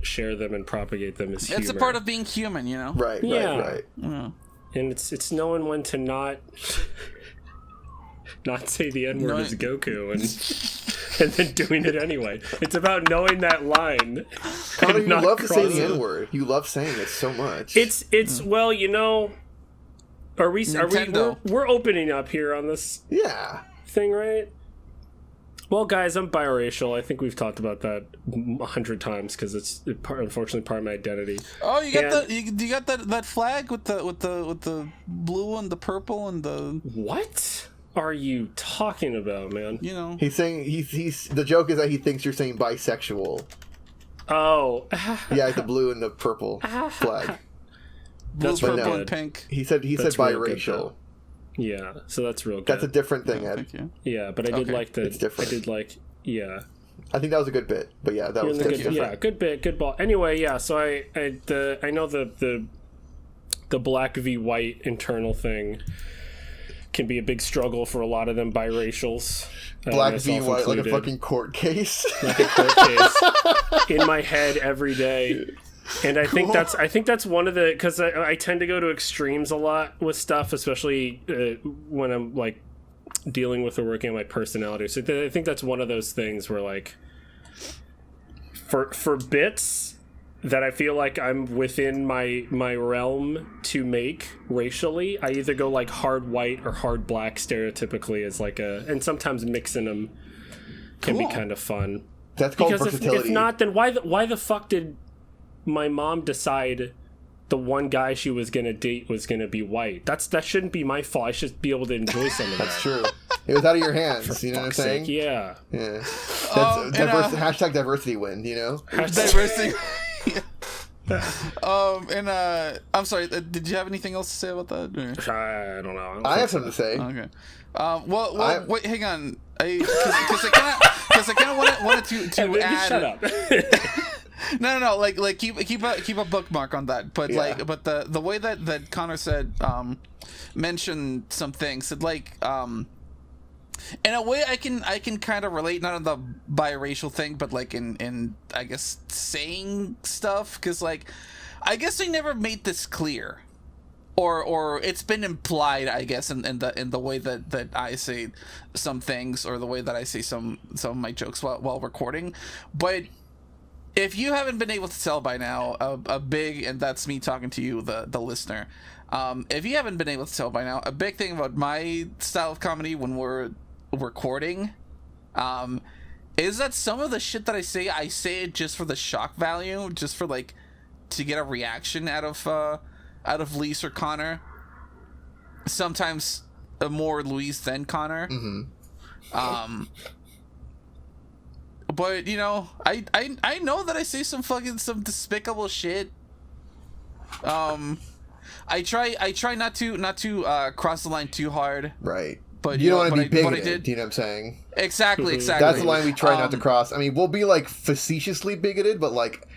share them and propagate them as humor. It's a part of being human, Right. Yeah. And it's knowing when to not say the N-word as Goku and then doing it anyway. It's about knowing that line. Conor, you love to say the N-word. You love saying it so much. It's well, Are we we're opening up here on this thing, right? Well, guys, I'm biracial. I think we've talked about that 100 times because it's unfortunately part of my identity. Oh, you got that flag with the blue and the purple and the what are you talking about, man? He's saying he's the joke is that he thinks you're saying bisexual. Oh, yeah, the blue and the purple flag. That's purple and pink. He said biracial. Yeah, so that's real good. That's a different thing, Ed. Thank you. Yeah, but I did like the. It's different. I did like I think that was a good bit, but yeah, that was different. Yeah, good bit, good ball. Anyway, yeah. So I know the black v white internal thing can be a big struggle for a lot of them biracials. Black v white, like a fucking court case. Like a court case in my head every day. And I think that's one of the because I tend to go to extremes a lot with stuff, especially when I'm like dealing with or working on my personality. So I think that's one of those things where like for bits that I feel like I'm within my realm to make racially, I either go like hard white or hard black stereotypically as like and sometimes mixing them can be kind of fun. That's called because versatility. If not, then why the fuck did my mom decide the one guy she was gonna date was gonna be white? That shouldn't be my fault. I should be able to enjoy some of that. That's true. It was out of your hands. You know what I'm saying? Yeah. That's hashtag diversity win. Diversity. I'm sorry. Did you have anything else to say about that? Or? I don't know. I have something to say. Okay. Wait. Hang on. Because I kind of wanted to add. Shut up. No. Like keep a bookmark on that. But but the way that Conor said, mentioned some things that like in a way I can kind of relate, not on the biracial thing, but like in I guess saying stuff, because like I guess they never made this clear, or it's been implied, I guess, in the way that I say some things, or the way that I say some of my jokes while recording. But if you haven't been able to tell by now, a big, and that's me talking to you, the listener, if you haven't been able to tell by now, a big thing about my style of comedy when we're recording is that some of the shit that I say it just for the shock value, just for like to get a reaction out of Luis or Conor. Sometimes more Luis than Conor. Mm-hmm. But I know that I say some despicable shit. I try not to cross the line too hard. Right. But you don't want to be but bigoted. Do you know what I'm saying? Exactly. That's the line we try not to cross. I mean, we'll be like facetiously bigoted, but like,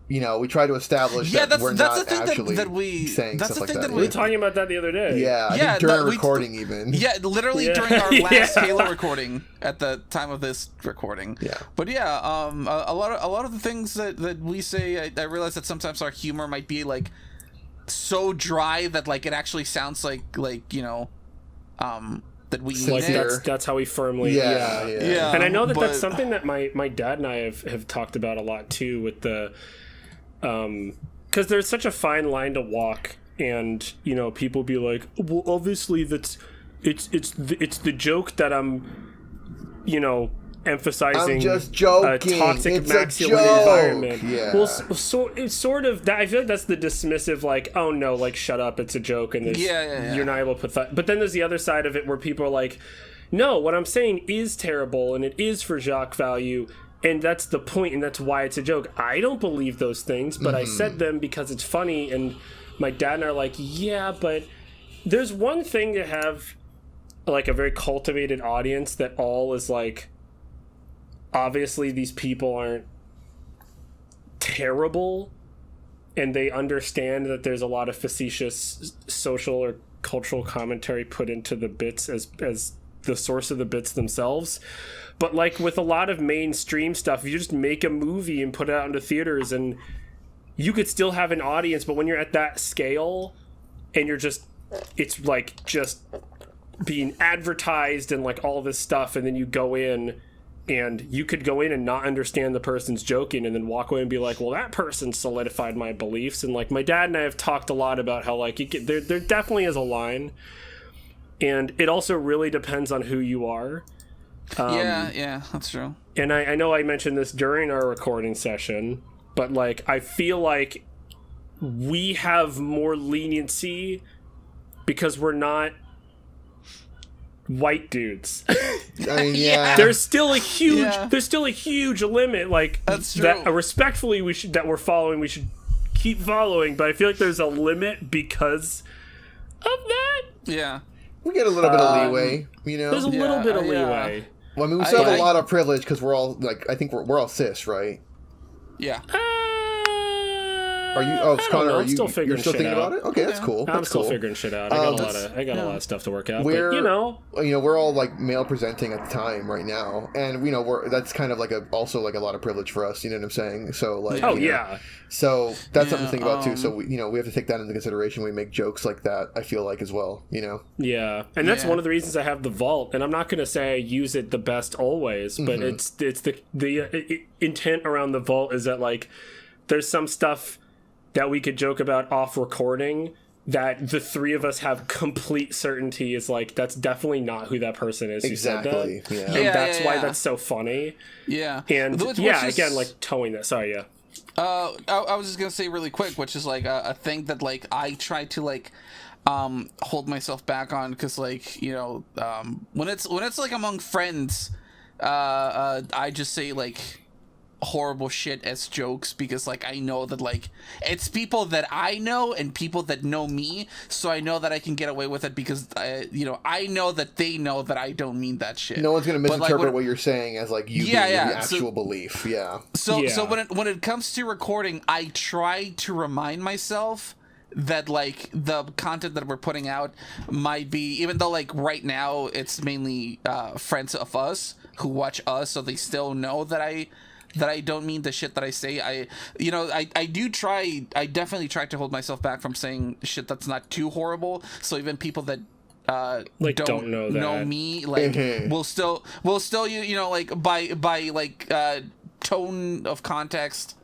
you know, we try to establish that we're not actually saying stuff like that. We were talking about that the other day. Yeah, I think during recording even. Yeah, literally during our last Halo recording at the time of this recording. Yeah. But yeah, a lot of the things that we say, I realize that sometimes our humor might be like so dry that like it actually sounds like you know, that we mean like it. that's how we firmly yeah. And I know that's something that my dad and I have talked about a lot too with the because there's such a fine line to walk, and you know, people be like, well, obviously it's the joke that I'm, you know, emphasizing. I'm just joking. A toxic it's masculine a joke. environment. Yeah. Well, so it's sort of that. I feel like that's the dismissive, like, oh no, like shut up, it's a joke, and you're not able to put that. But then there's the other side of it where people are like, no, what I'm saying is terrible, and it is for Jacques value. And that's the point, and that's why it's a joke. I don't believe those things, but I said them because it's funny. And my dad and I are like, yeah, but there's one thing to have like a very cultivated audience that all is like, obviously these people aren't terrible, and they understand that there's a lot of facetious social or cultural commentary put into the bits as the source of the bits themselves. But like with a lot of mainstream stuff, you just make a movie and put it out into theaters, and you could still have an audience. But when you're at that scale and you're just, it's like just being advertised and like all this stuff, and then you go in and you could go in and not understand the person's joking and then walk away and be like, well, that person solidified my beliefs. And like my dad and I have talked a lot about how like there definitely is a line, and it also really depends on who you are. Yeah, that's true. And I know I mentioned this during our recording session, but like I feel like we have more leniency because we're not white dudes. I mean, yeah. There's still a huge limit, like that's true. That respectfully we should keep following, but I feel like there's a limit because of that. Yeah. We get a little bit of leeway, you know. There's a little bit of leeway. Well, I mean, we still have a lot of privilege because we're all like, I think we're all cis, right? Yeah. Are you? Oh, Conor, I'm still figuring shit thinking out. About it? Okay, that's cool. I'm still figuring shit out. I got a lot of stuff to work out. But, you know, we're all like male presenting at the time right now, and you know, that's kind of like also like a lot of privilege for us. You know what I'm saying? So like, so that's something to think about too. So we have to take that into consideration when we make jokes like that. I feel like as well, you know. Yeah, and that's one of the reasons I have the vault, and I'm not going to say I use it the best always, but it's the intent around the vault is that like there's some stuff that we could joke about off recording that the three of us have complete certainty is like, that's definitely not who that person is who said that. Yeah. And that's why that's so funny. Yeah. And again, like towing that. Sorry, yeah. I was just going to say really quick, which is like a thing that like I try to like hold myself back on, because like, you know, when it's like among friends, I just say like horrible shit as jokes, because like I know that like it's people that I know and people that know me, so I know that I can get away with it because I know that they know that I don't mean that shit. No one's gonna misinterpret what you're saying as like you being the actual belief. So when it comes to recording, I try to remind myself that like the content that we're putting out might be, even though like right now it's mainly friends of us who watch us, so they still know that I don't mean the shit that I say. I definitely try to hold myself back from saying shit that's not too horrible. So even people that like don't know me, like will still you know, like by like tone of context,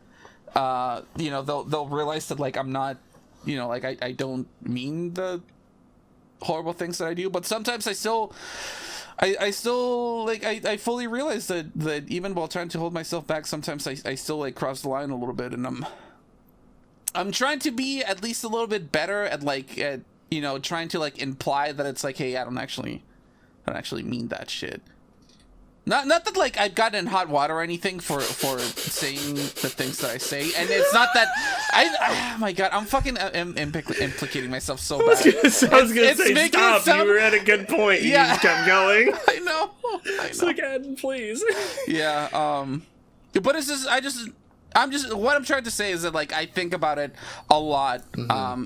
you know, they'll realize that like I'm not, you know, like I don't mean the horrible things that I do. But sometimes I still like I fully realize that even while trying to hold myself back, sometimes I still like cross the line a little bit, and I'm trying to be at least a little bit better at you know, trying to like imply that it's like, hey, I don't actually mean that shit. Not that like I've gotten in hot water or anything for saying the things that I say, and it's not that oh my god, I'm fucking implicating myself so bad. I was gonna say stop. You were at a good point. You just kept going. I know. It's like Ed, please. Yeah. But it's just I'm just what I'm trying to say is that like I think about it a lot,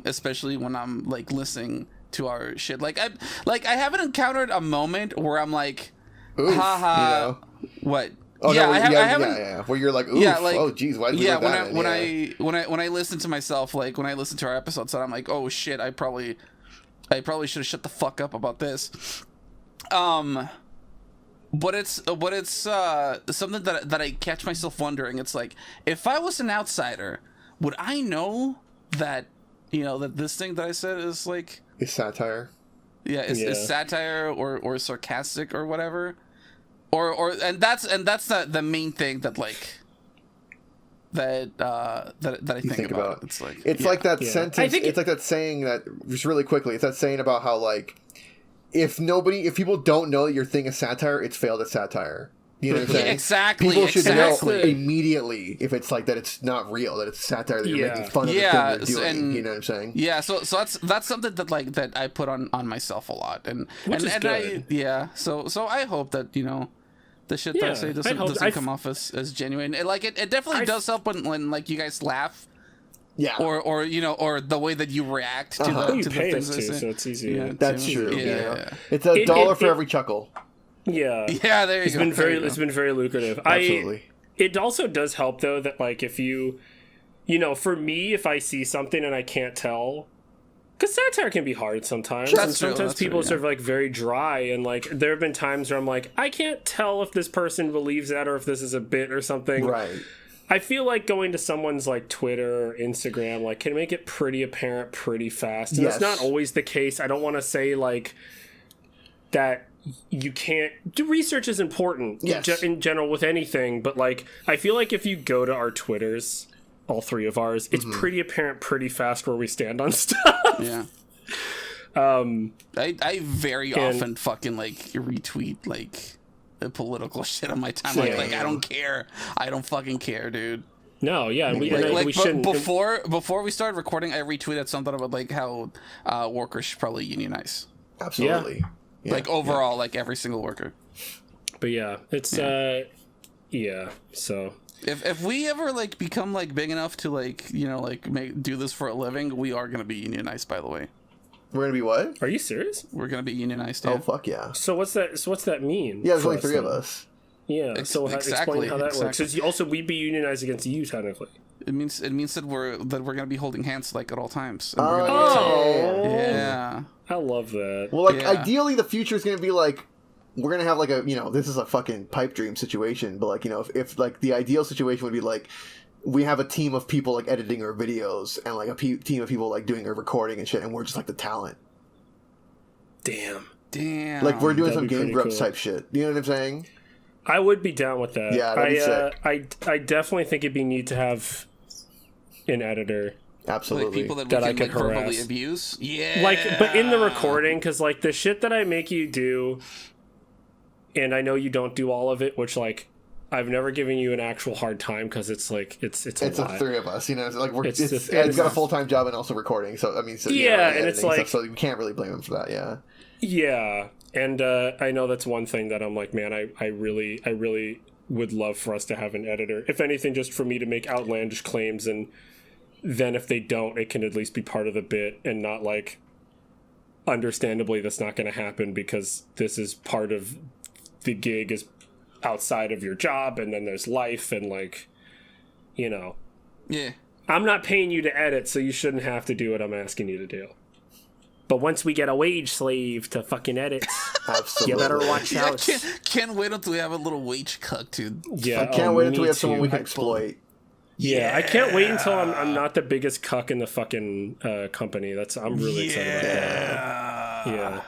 especially when I'm like listening to our shit. Like I haven't encountered a moment where I'm like. Oof, haha. You know? What? Oh, yeah, no, I haven't. Yeah. Where you're like, oof, like, oh, geez, why did you that? When I listen to myself, like when I listen to our episodes, I'm like, oh shit, I probably should have shut the fuck up about this. But it's something that I catch myself wondering. It's like, if I was an outsider, would I know that that this thing that I said is like is satire? Yeah, is satire or sarcastic or whatever. And that's the main thing that like that I think about. It's like like that sentence. It's like that saying that just really quickly. It's that saying about how like if people don't know that your thing is satire, it's failed at satire. You know what I'm saying? Exactly. People should know immediately if it's like that it's not real, that it's satire, that you're making fun of the thing you're doing. And, you know what I'm saying? Yeah. So that's something that like that I put on myself a lot, and good. So I hope that the shit that I say doesn't come off as genuine. It definitely does help when like you guys laugh. Yeah. Or the way that you react to the things I say. So it's easy. Yeah, that's true. Yeah. It's $1 for every chuckle. Yeah. Yeah, there you go. It's been very lucrative. Absolutely. It also does help though that like if you for me, if I see something and I can't tell, because satire can be hard sometimes. Sure, and sometimes people are sort of like very dry, and like there have been times where I'm like, I can't tell if this person believes that or if this is a bit or something. Right. I feel like going to someone's like Twitter or Instagram like can make it pretty apparent pretty fast. And that's not always the case. I don't want to say like that you can't do. Research is important in general with anything, but like I feel like if you go to our Twitters, all three of ours, it's pretty apparent pretty fast where we stand on stuff. Yeah. I very often fucking like retweet like the political shit on my timeline. Like I don't care. I don't fucking care, dude. No, yeah, we shouldn't. Before we started recording, I retweeted something about like how workers should probably unionize. Absolutely. Yeah. Yeah. Like overall, like every single worker. But yeah, it's so if we ever like become like big enough to like do this for a living, we are gonna be unionized. By the way, we're gonna be what? Are you serious? We're gonna be unionized. Oh fuck yeah! So what's that mean? Yeah, there's only three of us. Yeah. Explain how that works. Because also we'd be unionized against you technically. It means that we're gonna be holding hands like at all times. And yeah. I love that. Well, like ideally, the future is gonna be like we're gonna have like a this is a fucking pipe dream situation, but like if like the ideal situation would be like we have a team of people like editing our videos and like a team of people like doing our recording and shit, and we're just like the talent. Damn. Like we're doing some Game Grumps type shit. You know what I'm saying? I would be down with that. Yeah, that'd be sick. I definitely think it'd be neat to have an editor. Absolutely. Like people that we can like verbally abuse. Yeah. Like, but in the recording, because like the shit that I make you do, and I know you don't do all of it, which like I've never given you an actual hard time because it's like it's the three of us, like Ed's got a full-time job and also recording, so I mean, and it's like stuff, so we can't really blame him for that. Yeah, and I know that's one thing that I'm like, man, I really would love for us to have an editor, if anything, just for me to make outlandish claims, and then if they don't, it can at least be part of the bit and not like, understandably, that's not going to happen because this is part of the gig is outside of your job, and then there's life, and like, yeah, I'm not paying you to edit, so you shouldn't have to do what I'm asking you to do. But once we get a wage slave to fucking edit, you better watch out. Can't wait until we have a little wage cut, dude. Yeah, I can't wait until we have someone we can exploit. Yeah, I can't wait until I'm not the biggest cuck in the fucking company. I'm really excited about that. Yeah.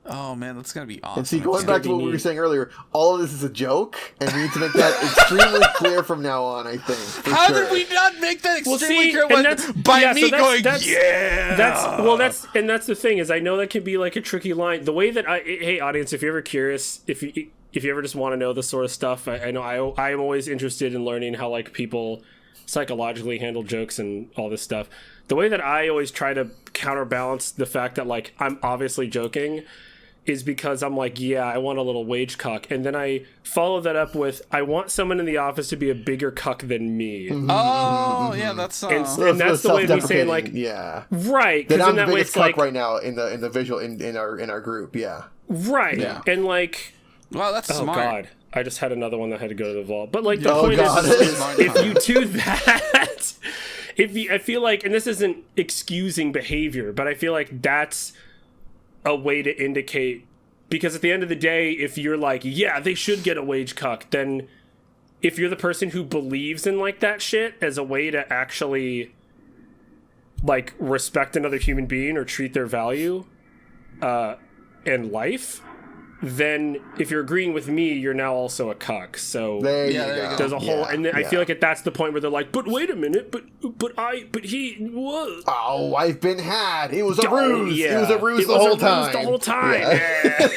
Oh man, that's gonna be awesome. And see, going back to what we were saying earlier, all of this is a joke, and we need to make that extremely clear from now on. I think. How did we not make that extremely clear? By me going, yeah. That's the thing is, I know that can be like a tricky line. The way that hey audience, if you're ever curious, if you if you ever just want to know this sort of stuff, I know I am always interested in learning how like people psychologically handle jokes and all this stuff. The way that I always try to counterbalance the fact that like I'm obviously joking is because I'm like, yeah, I want a little wage cuck, and then I follow that up with, I want someone in the office to be a bigger cuck than me. Oh, yeah, that's and that's the way of me saying like, yeah, right. Then I'm in that the way, biggest it's cuck like right now in the visual in our group. Yeah, right. Yeah. And like, wow, that's oh smart. God, I just had another one that had to go to the vault. But like the Oh, point God. is if you do that, I feel like, and this isn't excusing behavior, but I feel like that's a way to indicate. Because at the end of the day, if you're like, yeah, they should get a wage cuck, then if you're the person who believes in like that shit as a way to actually like respect another human being or treat their value and life, then if you're agreeing with me, you're now also a cuck. So there you there you go. go. there's a whole, and then I yeah. feel like that's the point where they're like, but wait a minute, but he was. Oh, I've been had. It was a Oh, ruse. yeah. It was a ruse It the was a whole ruse time. The whole time. Yeah.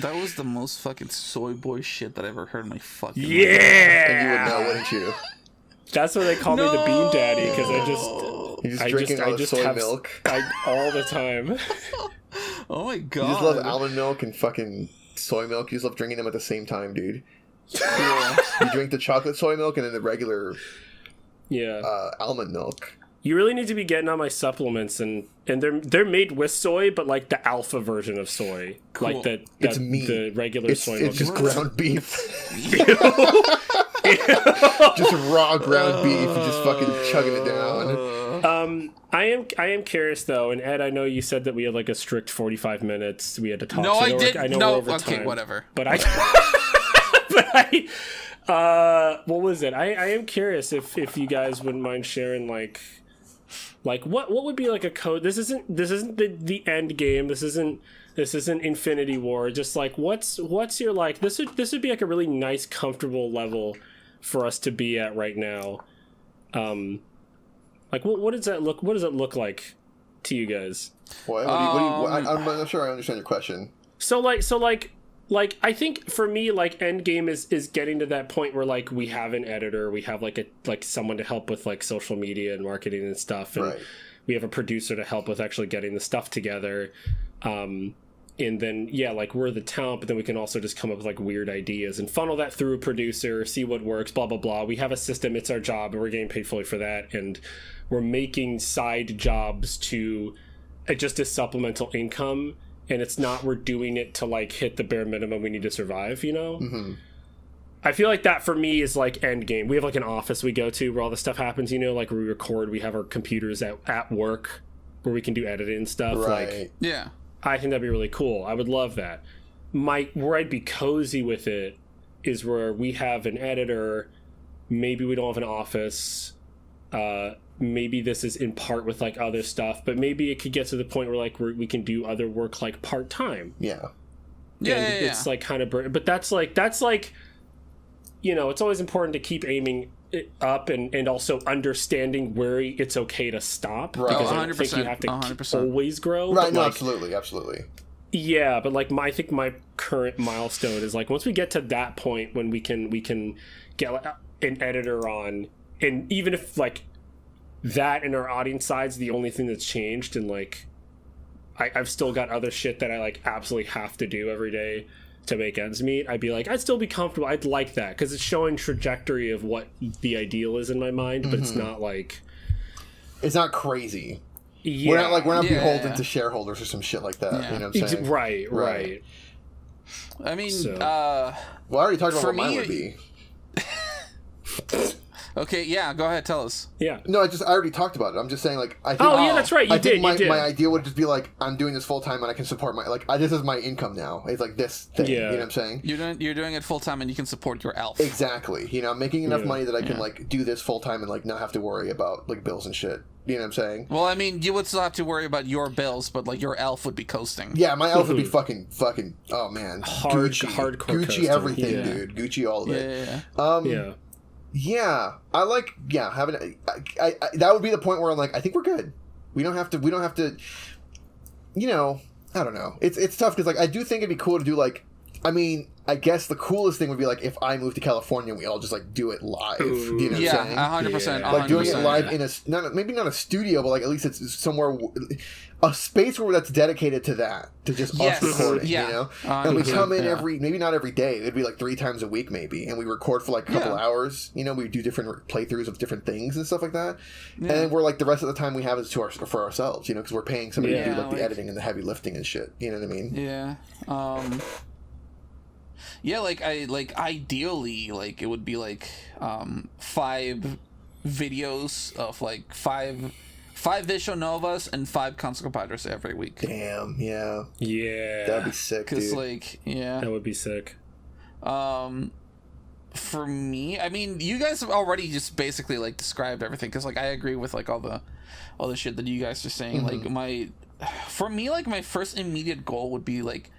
That was the most fucking soy boy shit that I ever heard in my fucking life. Yeah. And you would know, wouldn't you? That's why they call me the Bean Daddy, because You're just drinking all the soy milk. all the time. Oh my god. You just love almond milk and fucking soy milk. You just love drinking them at the same time, dude. You drink the chocolate soy milk and then the regular almond milk. You really need to be getting on my supplements, and they're made with soy, but like the alpha version of soy, Cool. like It's meat. the regular soy milk. It's just is ground beef. Just raw ground beef. You're just fucking chugging it down. I am curious though, and Ed, I know you said that we had like a strict 45 minutes. We had to talk. No, so I did. I know No, we're over okay, time, whatever. But what was it? I am curious if you guys wouldn't mind sharing like what would be like a code. This isn't the end game. This isn't Infinity War. Just like what's your like this would be like a really nice comfortable level for us to be at right now. Like what does that look like to you guys? What do you, I'm not sure I understand your question. So like I think for me, like Endgame is getting to that point where like we have an editor, we have like someone to help with like social media and marketing and stuff, and Right. we have a producer to help with actually getting the stuff together. And then like we're the talent, but then we can also just come up with like weird ideas and funnel that through a producer, see what works, blah blah blah. We have a system, it's our job, and we're getting paid fully for that, and we're making side jobs to just a supplemental income. And it's not we're doing it to like hit the bare minimum we need to survive, you know? Mm-hmm. I feel like that for me is like end game. We have like an office we go to where all this stuff happens, you know, like we record, we have our computers at work where we can do editing and stuff. Right. Like Yeah. I think that'd be really cool. I would love that. Where I'd be cozy with it is where we have an editor, maybe we don't have an office, maybe this is in part with like other stuff, but maybe it could get to the point where like we can do other work like part-time. Yeah. It's like kind of but that's like you know, it's always important to keep aiming it up and also understanding where it's okay to stop, Right. because I 100%, don't think you have to 100%. always grow, Right. but, No, like, absolutely. yeah, but like I think my current milestone is like once we get to that point when we can get like, an editor on, and even if like that and our audience side's the only thing that's changed, and like I've still got other shit that I like absolutely have to do every day to make ends meet, I'd be like, I'd still be comfortable. I'd like that because it's showing trajectory of what the ideal is in my mind, but it's not like It's not crazy. yeah, We're not beholden Yeah. to shareholders or some shit like that. Yeah. You know what I'm saying? right. I mean, So- Well, I already talked about For what mine me- would be. okay, yeah, go ahead, tell us. Yeah. No, I already talked about it. I'm just saying, like, I think. Oh yeah, that's right. You I think did. my, You did. my idea would just be like, I'm doing this full time and I can support my this is my income now. It's like this thing. Yeah. You know what I'm saying? You're doing it full time and you can support your elf. Exactly. You know, I'm making enough Yeah. money that I can Yeah. like do this full time and like not have to worry about like bills and shit. You know what I'm saying? Well, I mean, you would still have to worry about your bills, but like your elf would be coasting. Yeah, my elf would be fucking. Oh man, Gucci, hardcore Gucci, coasting. everything, Yeah. dude. Gucci, all of Yeah, it. Yeah. Yeah, I like. Yeah, having. I that would be the point where I'm like, I think we're good. We don't have to. You know, I don't know. It's tough because like I do think it'd be cool to do like I mean, I guess the coolest thing would be like if I moved to California and we all just like do it live. Ooh. You know what I'm saying? 100%. Like doing it live in maybe not a studio, but like at least it's somewhere, a space where that's dedicated to that, to just us recording. You know, and we come in maybe not every day. It'd be like 3 times a week maybe, and we record for like a couple hours. You know, we do different playthroughs of different things and stuff like that. Yeah. And we're like the rest of the time we have is for ourselves. You know, because we're paying somebody to do like the editing and the heavy lifting and shit. You know what I mean? Yeah. Yeah, ideally, like it would be like 5 videos of like 5 Visual Novas and 5 Console Compadres every week. Damn, yeah, that'd be sick, dude. 'Cause like, that would be sick. For me, I mean, you guys have already just basically like described everything. Because like I agree with like all the shit that you guys are saying. Like for me, like my first immediate goal would be like,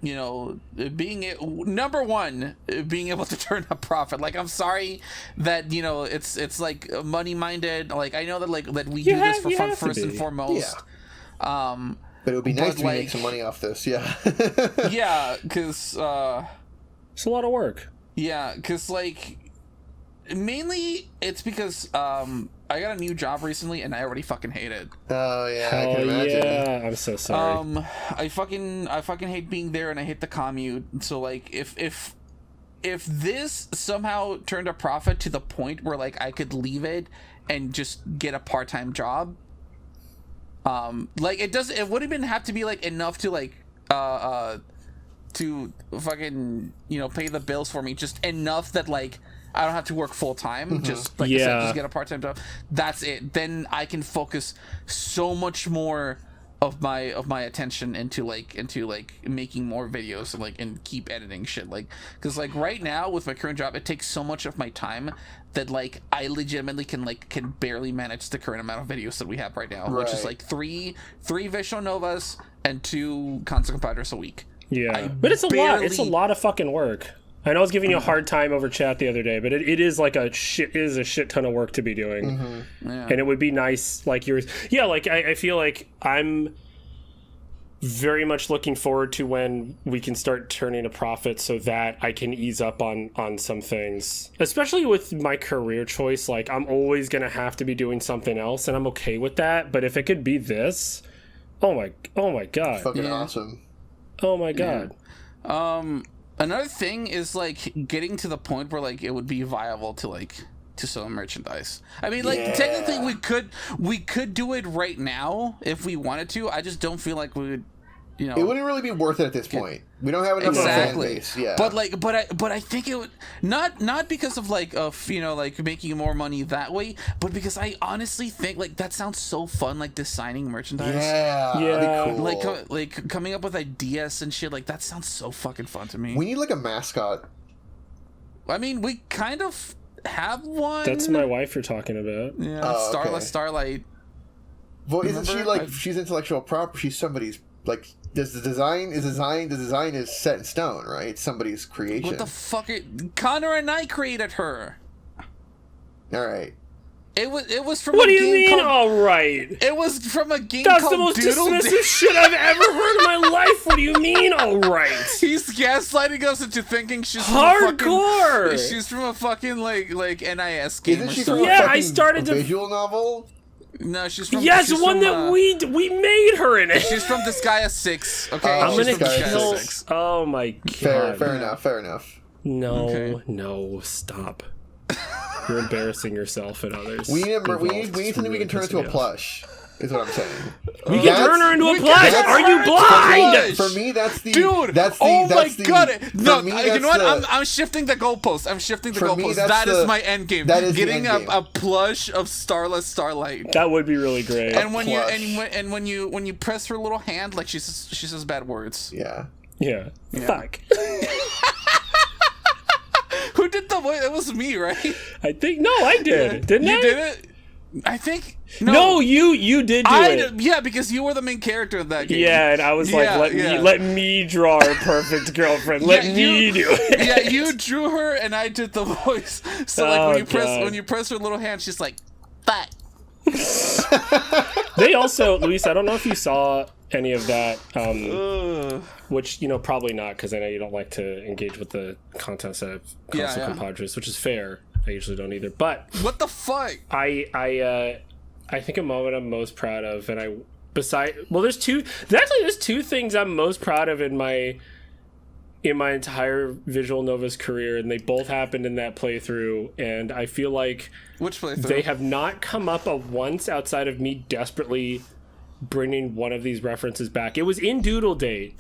you know, number one, being able to turn a profit. Like, I'm sorry that, you know, it's like money minded. Like, I know that that we do this for fun first and foremost. Yeah. But it would be nice to make some money off this. Yeah. Yeah, because it's a lot of work. Yeah, because like mainly it's because I got a new job recently and I already fucking hate it. Oh yeah, I can imagine. Yeah, I'm so sorry. I fucking hate being there and I hate the commute. So like if this somehow turned a profit to the point where like I could leave it and just get a part-time job, like it wouldn't even have to be like enough to like to fucking, you know, pay the bills for me, just enough that like I don't have to work full time. Just like I said, just get a part-time job. That's it. Then I can focus so much more of my attention into making more videos and keep editing shit. Like, because like right now with my current job, it takes so much of my time that like I legitimately can barely manage the current amount of videos that we have right now, which is like three Visual Novas and 2 Console Compadres a week. Yeah, but it's a lot. It's a lot of fucking work. I know I was giving you a hard time over chat the other day, but it is like a shit ton of work to be doing. And it would be nice, like yours. Yeah, like I feel like I'm very much looking forward to when we can start turning a profit so that I can ease up on some things. Especially with my career choice, like I'm always going to have to be doing something else, and I'm okay with that. But if it could be this, oh my God. Fucking awesome. Oh my God. Another thing is like getting to the point where like it would be viable to sell merchandise. I mean, like technically we could do it right now if we wanted to. I just don't feel like we would, you know. It wouldn't really be worth it at this point. We don't have enough of a fan base. Yeah. But I think it would not because of you know, like making more money that way, but because I honestly think like that sounds so fun, like designing merchandise. Yeah. Yeah. Cool. Like coming up with ideas and shit. Like that sounds so fucking fun to me. We need like a mascot. I mean, we kind of have one. That's my wife you're talking about. Yeah. Starlight. Well, isn't she like she's intellectual property? She's somebody's like. The design is set in stone, right? It's somebody's creation. What the fuck? Conor and I created her. All right. It was from. What a do game you mean? called, All right. It was from a game That's called the most Doodle dismissive shit I've ever heard in my life. What do you mean? All right. He's gaslighting us into thinking she's hardcore. She's from a fucking like NIS game. Isn't she or from something. a I started to visual novel? No, she's from. Yes, she's one from, that we made her in it. She's from Disgaea 6. Okay, I'm she's gonna from Disgaea kill. 6. Oh my God. Fair enough. No, stop. You're embarrassing yourself and others. We need something we can turn into a plush. Is what I'm saying. We can turn her into a plush. Are you blind? For me, that's the dude. That's the, oh that's my the, god! No, me, you know what? I'm shifting the goalpost. I'm shifting the goalpost. That is my end game. That is getting the end game. a plush of Starlight. That would be really great. And when you press her little hand, like she says bad words. Yeah. Fuck. Who did the voice? It was me, right? I think I did. Didn't I? You did it. I think no, you did do it. Yeah, because you were the main character of that game. Yeah, and I was like, let me draw her perfect girlfriend. Let me do it. Yeah, you drew her, and I did the voice. So when you press her little hand, she's like, "Fuck." They also, Luis, I don't know if you saw any of that, which, probably not, because I know you don't like to engage with the content of constant compadres, which is fair. I usually don't either. But what the fuck? I think a moment I'm most proud of, and there's two things I'm most proud of in my entire Visual Nova's career, and they both happened in that playthrough, and I feel like which playthrough? They have not come up once outside of me desperately bringing one of these references back. It was in Doodle Date.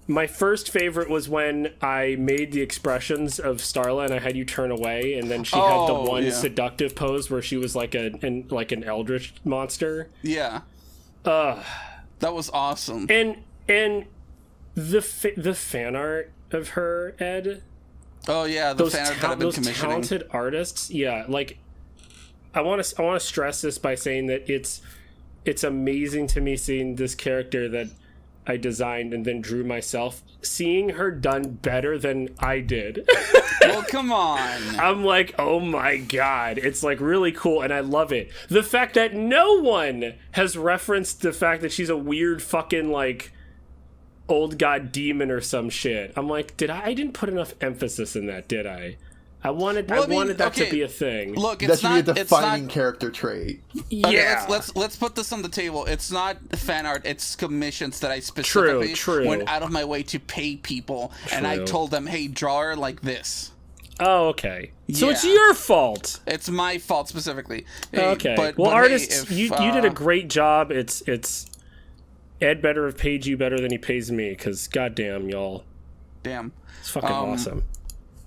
My first favorite was when I made the expressions of Starlight and I had you turn away, and then she had the one seductive pose where she was like an eldritch monster. Yeah. That was awesome. And the fan art of her, Ed. Oh yeah, the fan art that I've been commissioning. Those talented artists. Yeah, like I want to stress this by saying that it's amazing to me seeing this character that I designed and then drew myself, seeing her done better than I did. Well, come on. I'm like, oh my god, it's like really cool, and I love it. The fact that no one has referenced the fact that she's a weird fucking like old god demon or some shit. I'm like, I didn't put enough emphasis in that, did I? I wanted that to be a thing. Look, that should be a defining character trait. Yeah. Okay, let's put this on the table. It's not fan art. It's commissions that I specifically went out of my way to pay people, and I told them, "Hey, draw her like this." Oh, okay. So it's your fault. It's my fault specifically. Okay. But artists, you did a great job. It's Ed better have paid you better than he pays me, because goddamn, y'all. Damn. It's fucking awesome.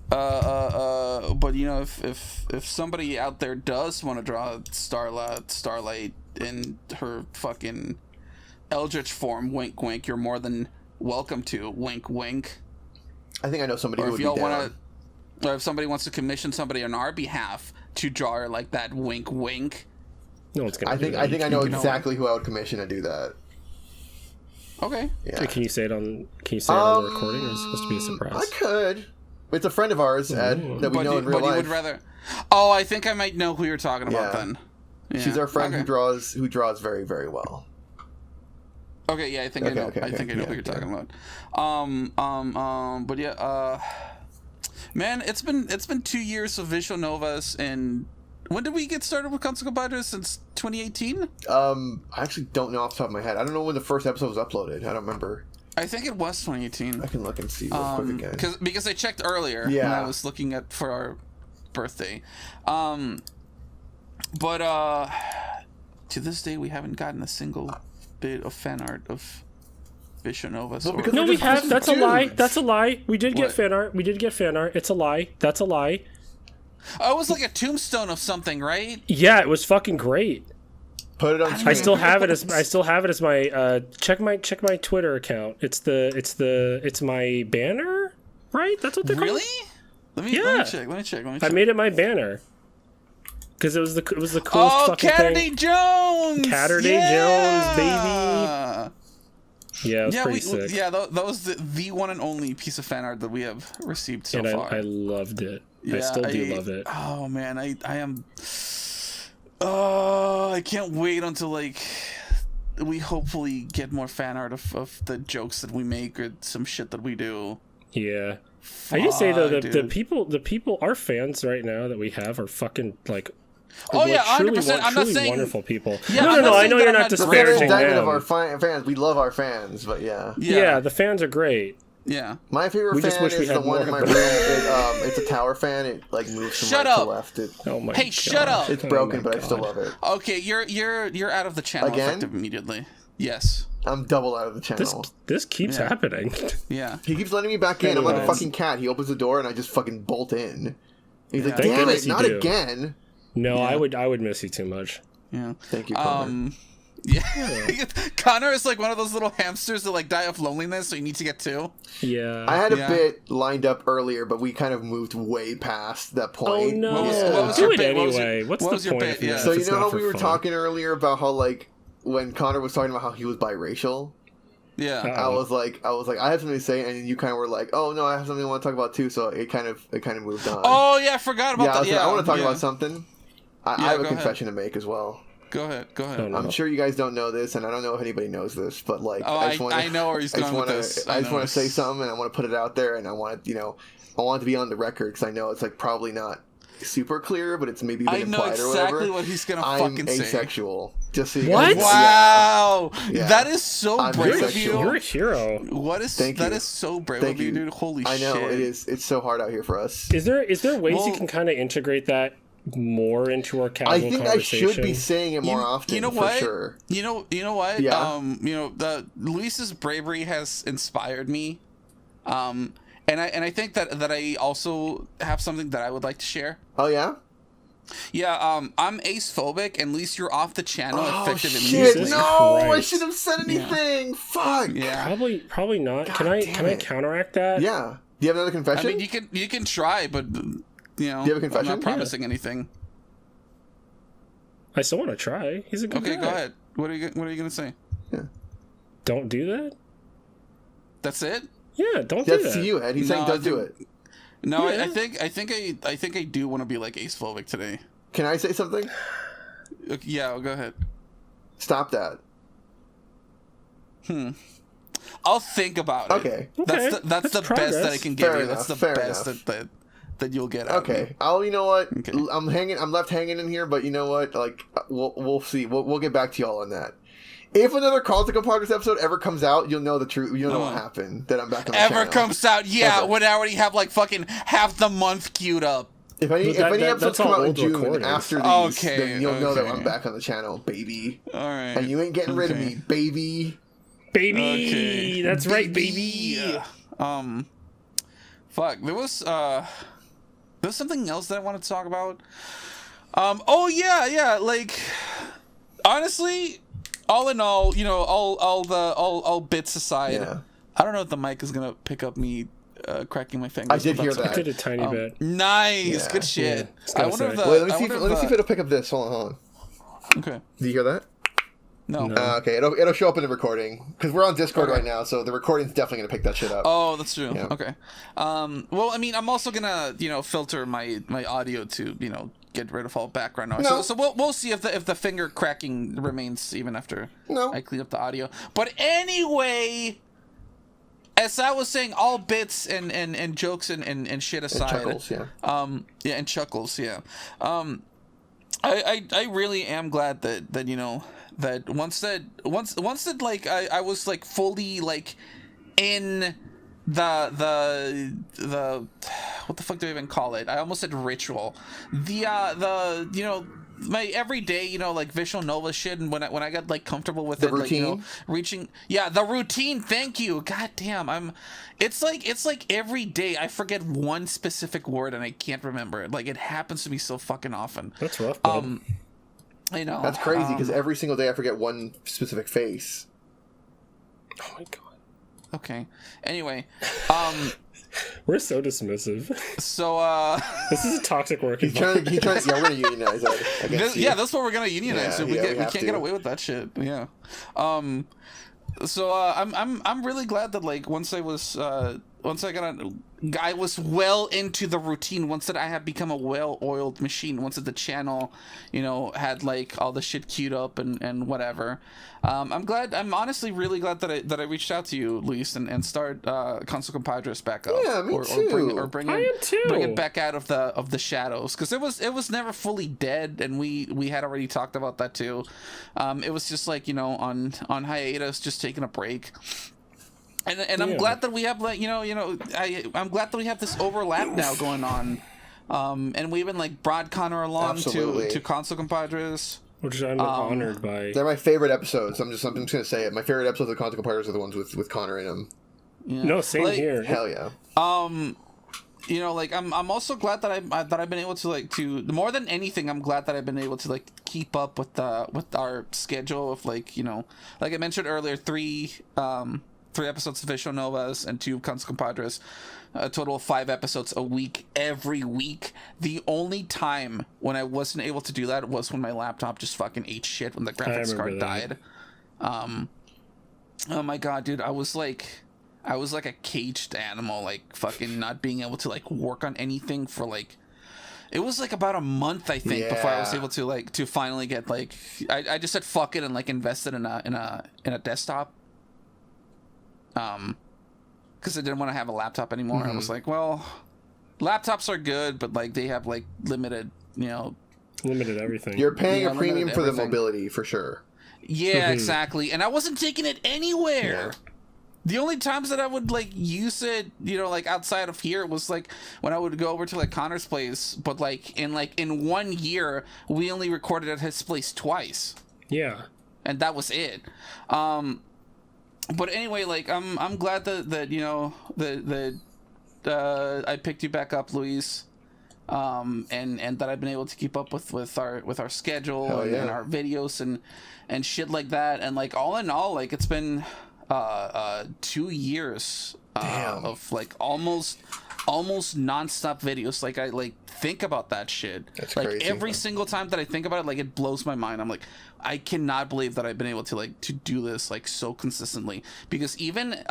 But if somebody out there does want to draw Starlight in her fucking eldritch form, wink wink, you're more than welcome to, wink wink. I think I know somebody who would be down. Or if somebody wants to commission somebody on our behalf to draw her like that, wink wink. No one's gonna. I think I know exactly who I would commission to do that. Okay. Yeah. Can you say it on the recording, or is it supposed to be a surprise? I could. It's a friend of ours, Ed, that we know in real life. You would rather. Oh, I think I might know who you're talking about then. Yeah. She's our friend who draws very, very well. Okay, yeah, I think I know. I think I know who you're talking about. But yeah, man, it's been 2 years of Visual Novas, and when did we get started with Console Compadres? Since 2018? I actually don't know off the top of my head. I don't know when the first episode was uploaded. I don't remember. I think it was 2018. I can look and see real quick again. Because I checked earlier when I was looking for our birthday. But to this day, we haven't gotten a single bit of fan art of Visual Nova. No, we have. That's a lie. That's a lie. We did get fan art. It's a lie. That's a lie. Oh, it was like a tombstone of something, right? Yeah, it was fucking great. Put it on screen. I still have it as my check my Twitter account. It's my banner, right? That's what they're called. Really? Let me check. I made it my banner because it was the coolest fucking thing. Jones. Catterday Jones, baby. Yeah, it was pretty sick. Yeah, that was the one and only piece of fan art that we have received so far. I loved it. Yeah, I still do love it. Oh man, I am. Oh, I can't wait until we hopefully get more fan art of the jokes that we make or some shit that we do. Yeah. I just say though the people our fans right now that we have are fucking like. Oh yeah, 100%. I'm not saying wonderful people. Yeah, no. I know you're not disparaging them. Of our fans, we love our fans, but yeah. Yeah, the fans are great. Yeah. My favorite fan is the one in my room. It's a tower fan. It like moves from right to left. Oh my Hey, shut up! It's broken, but I still love it. Okay, you're out of the channel effective immediately. Yes. I'm double out of the channel. This keeps happening. Yeah. He keeps letting me back in. I'm like a fucking cat. He opens the door and I just fucking bolt in. He's like, damn it, not again. No, I would miss you too much. Yeah. Thank you, Conor. Yeah. Conor is like one of those little hamsters that like die of loneliness, so you need to get two. Yeah. I had a bit lined up earlier, but we kind of moved way past that point. Oh no. What was Do your it bit? anyway. What's was the your point? bit? Yeah. So you know how we were talking earlier about how like when Conor was talking about how he was biracial? Yeah. I was like, I have something to say, and you kind of were like, oh no, I have something I want to talk about too. So it kind of moved on. Oh yeah, I forgot about that. I want to talk about something. I have a go confession to make as well. Go ahead. I'm sure you guys don't know this, and I don't know if anybody knows this, but like, I know where he's going with this. I just want to say something, and I want to put it out there, and I want it to be on the record because I know it's like probably not super clear, but it's maybe been implied or whatever. I know exactly what he's gonna fucking say. I'm asexual. Just so you what? guys, wow, that is so brave of you. You're a hero. That is so brave of you, dude. Holy shit! I know it is. It's so hard out here for us. Is there ways you can kind of integrate that more into our casual conversation? I think I should be saying it more often. You know what? For sure. You know what? Yeah. Luis's bravery has inspired me. And I think that I also have something that I would like to share. Oh yeah? Yeah, I'm ace phobic, and at least you're off the channel effective shit, immediately. No, I shouldn't have said anything. Yeah. Fuck. Yeah. Probably not. Can I counteract that? Yeah. Do you have another confession? I mean, you can try, but do you have a confession? I'm not promising anything. I still want to try. He's a good guy. Okay, go ahead. What are you gonna say? Yeah. Don't do that. That's it. Yeah, don't do that. That's to you, Ed. He's saying don't do it. No, yeah. I think I do want to be like ace phobic today. Can I say something? Yeah, go ahead. Stop that. I'll think about it. Okay. That's the best that I can give you. That's the best that you'll get out of me. Okay. You know what? Okay. I'm left hanging in here, but you know what? Like we'll see. We'll get back to y'all on that. If another Call to Compadres episode ever comes out, you'll know the truth. You'll know what happened. That I'm back on the channel. Comes out, yeah. When I already have like fucking half the month queued up. If any episodes come out in June after these, then you'll know that I'm back on the channel, baby. All right. And you ain't getting rid of me, baby. Baby. Okay. That's right, baby. Yeah. Fuck. There was something else that I wanted to talk about. Oh yeah. Like, honestly, all in all, all bits aside, I don't know if the mic is gonna pick up me cracking my fingers. I did hear that. I did a tiny bit. Nice, good shit. I wonder if let me see if it'll pick up this. Hold on. Okay. Do you hear that? No. Okay, it'll show up in the recording because we're on Discord right now, so the recording's definitely gonna pick that shit up. Oh, that's true. Yeah. Okay. Well, I mean, I'm also gonna filter my audio to get rid of all background noise. No. So we'll see if the finger cracking remains even after I clean up the audio. But anyway, as I was saying, all bits and jokes and shit aside, and chuckles, and chuckles, I really am glad that that once that like I was like fully like in the what the fuck do I even call it? I almost said ritual. The my everyday like visual nova shit, and when I got like comfortable with the it, routine. like reaching the routine. Thank you. God damn, it's like every day I forget one specific word and I can't remember it. Like it happens to me so fucking often. That's rough. Bud. I know. That's crazy because every single day I forget one specific face. Oh my god. Okay. Anyway, we're so dismissive. So this is a toxic work. He's trying. Yeah, we're gonna unionize. That's what we're gonna unionize. We can't get away with that shit. Yeah. So I'm really glad that like once I was well into the routine, once that I have become a well-oiled machine, once that the channel had like all the shit queued up and whatever. I'm honestly really glad that I reached out to you, Luis, and start Console Compadres back up. Yeah, me too. Bring it back out of the shadows, because it was never fully dead, and we had already talked about that too. It was just like on hiatus, just taking a break. And I'm glad that we have like I'm glad that we have this overlap now going on, and we even like brought Conor along to Console Compadres, which I'm honored by. They're my favorite episodes. I'm just gonna say it. My favorite episodes of Console Compadres are the ones with Conor in them. Yeah. No, same here. Hell yeah. Like I'm also glad that I've been able to more than anything, I'm glad that I've been able to like keep up with our schedule of like I mentioned earlier, three episodes of Visual Novas and 2 Console Compadres, a total of 5 episodes a week every week. The only time when I wasn't able to do that was when my laptop just fucking ate shit when the graphics card died. Oh my god, dude, I was like a caged animal, like fucking not being able to like work on anything for like it was like about a month, I think, before I was able to like to finally get like I just said fuck it and like invested in a desktop. Because I didn't want to have a laptop anymore. I was like, well, laptops are good, but like they have like limited everything. You're paying a premium for the mobility for sure. Yeah, exactly. And I wasn't taking it anywhere. The only times that I would like use it, like outside of here was like when I would go over to like Conor's place, but like in 1 year we only recorded at his place twice. Yeah. And that was it. But anyway, like I'm glad that I picked you back up, Luis. And that I've been able to keep up with our schedule and our videos and shit like that. And like all in all, like it's been 2 years of like almost nonstop videos. Like I like think about that shit. That's like crazy, every single time that I think about it, like it blows my mind. I'm like, I cannot believe that I've been able to do this like so consistently, because even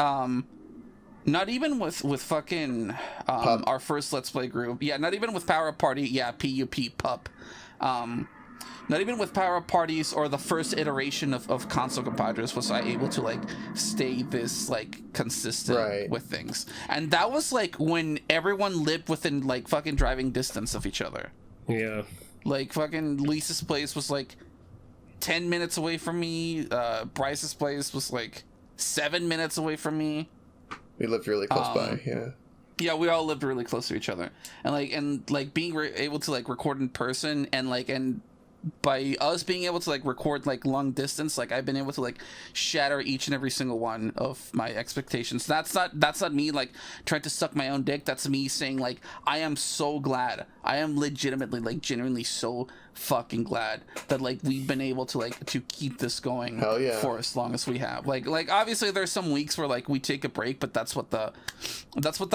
not even with fucking our first Let's Play group, not even with Power Up Party, PUP pup, not even with Power Up Parties or the first iteration of Console Compadres was I able to like stay this like consistent with things. And that was like when everyone lived within like fucking driving distance of each other. Yeah. Like fucking Lisa's place was like 10 minutes away from me. Bryce's place was like 7 minutes away from me. We lived really close by, Yeah, we all lived really close to each other, and being able to like record in person, and by us being able to like record like long distance, like I've been able to like shatter each and every single one of my expectations. That's not me like trying to suck my own dick. That's me saying like I am so glad. I am legitimately like genuinely so fucking glad that like we've been able to like to keep this going for as long as we have. Like obviously there's some weeks where like we take a break, but that's what the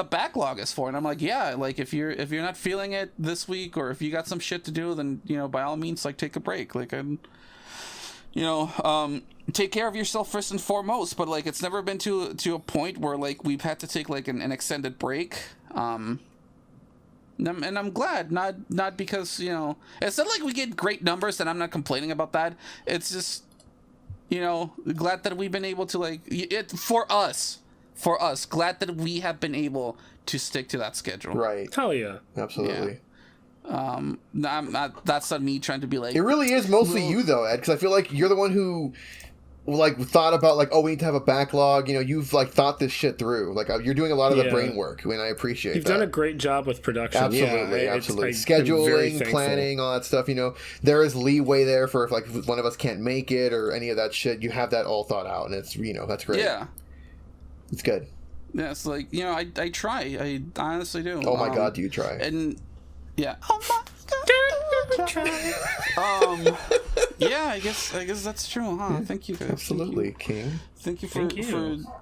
backlog is for. And I'm like, yeah, like if you're not feeling it this week, or if you got some shit to do, then by all means like take a break. Like and take care of yourself first and foremost. But like it's never been to a point where like we've had to take like an extended break. And I'm glad, not because it's not like we get great numbers, and I'm not complaining about that. It's just glad that we've been able to like it for us, glad that we have been able to stick to that schedule. Right. Hell yeah. Absolutely. That's not me trying to be like, it really is mostly you though, Ed, because I feel like you're the one who like thought about like, oh, we need to have a backlog. You've like thought this shit through. Like you're doing a lot of the brain work, and I appreciate You've that. done a great job with production. Absolutely, absolutely. Scheduling, planning, all that stuff. There is leeway there for if like one of us can't make it or any of that shit. You have that all thought out, and it's that's great. Yeah, it's good. Yeah, it's like I try. I honestly do. Oh my god, do you try? And yeah. Oh my god. Yeah, I guess that's true, huh? Thank you guys. Absolutely, King. Thank you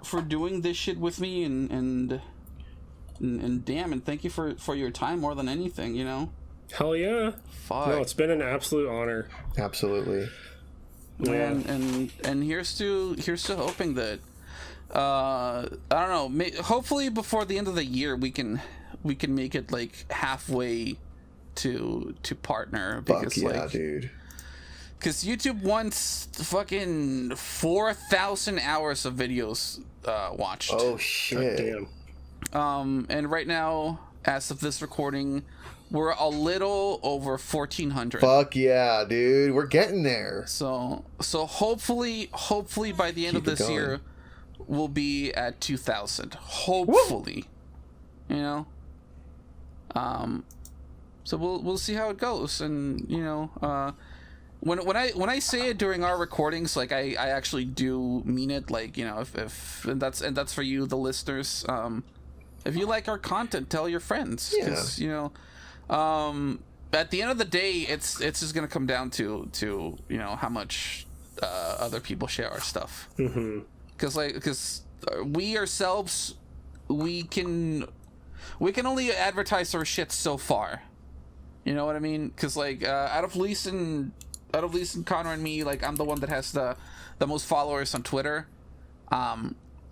for doing this shit with me, and damn, and thank you for your time more than anything, Hell yeah. Fuck. No, it's been an absolute honor. Absolutely. Yeah. And here's to hoping that I don't know, hopefully before the end of the year we can make it like halfway to partner, because dude. Because YouTube wants fucking 4,000 hours of videos watched. Oh shit! Damn. And right now, as of this recording, we're a little over 1,400. Fuck yeah, dude! We're getting there. So hopefully by the end of this year, we'll be at 2,000. Hopefully, So we'll see how it goes, and when I say it during our recordings, like I actually do mean it. Like if and that's for you, the listeners. If you like our content, tell your friends. Because at the end of the day, it's just gonna come down to how much other people share our stuff. Because we ourselves, we can only advertise our shit so far. You know what I mean? Because like out of Lisa and Conor and me, like I'm the one that has the most followers on Twitter.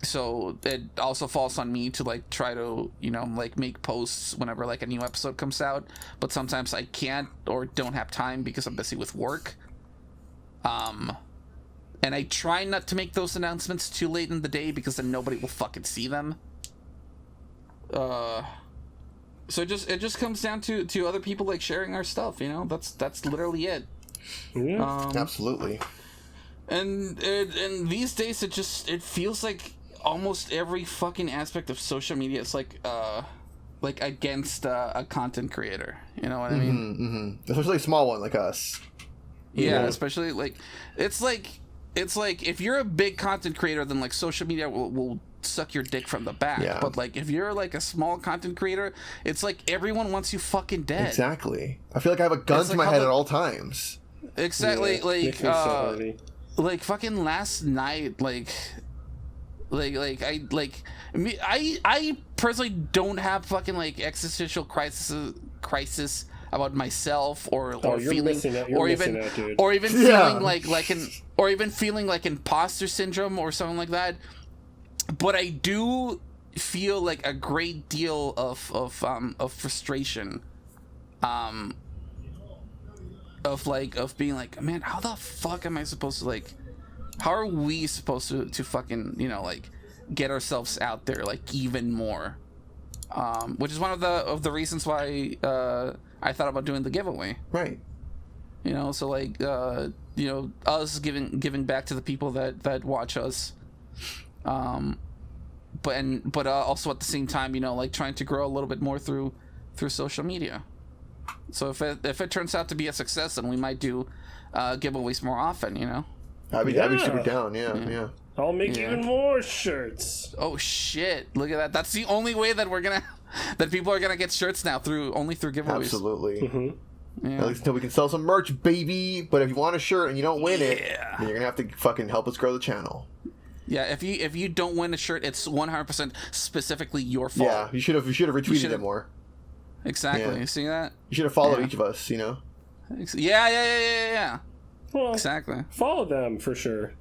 so it also falls on me to like try to, you know, like make posts whenever like a new episode comes out, but sometimes I can't or don't have time because I'm busy with work. And I try not to make those announcements too late in the day because then nobody will fucking see them. So it just comes down to other people like sharing our stuff, you know. That's literally it. Yeah. Absolutely. And these days it feels like almost every fucking aspect of social media is like against a content creator. You know what I mean? Especially a small one like us. Yeah, especially like it's like if you're a big content creator, then like social media will suck your dick from the back. Yeah. But like if you're like a small content creator, it's like everyone wants you fucking dead. Exactly. I feel like I have a gun to my head at all times. Exactly. Yeah, like fucking last night, I personally don't have fucking like existential crisis about myself or feeling feeling like imposter syndrome or something like that. But I do feel like a great deal of frustration, of being like, man, how the fuck am I supposed to like? How are we supposed to fucking, you know, like get ourselves out there like even more? Which is one of the reasons why I thought about doing the giveaway. Right. You know, so like you know, us giving back to the people that watch us. But also at the same time, you know, like trying to grow a little bit more through social media. So if it turns out to be a success, then we might do giveaways more often, you know. I'd be super down. Yeah. I'll make even more shirts. Oh shit! Look at that. That's the only way that that people are gonna get shirts now only through giveaways. Absolutely. Mm-hmm. Yeah. At least until we can sell some merch, baby. But if you want a shirt and you don't win it, then you're gonna have to fucking help us grow the channel. Yeah, if you don't win a shirt, it's 100% specifically your fault. Yeah, you should have retweeted it more. Exactly. Yeah. You see that? You should have followed each of us, you know? Yeah. Well, exactly. Follow them for sure.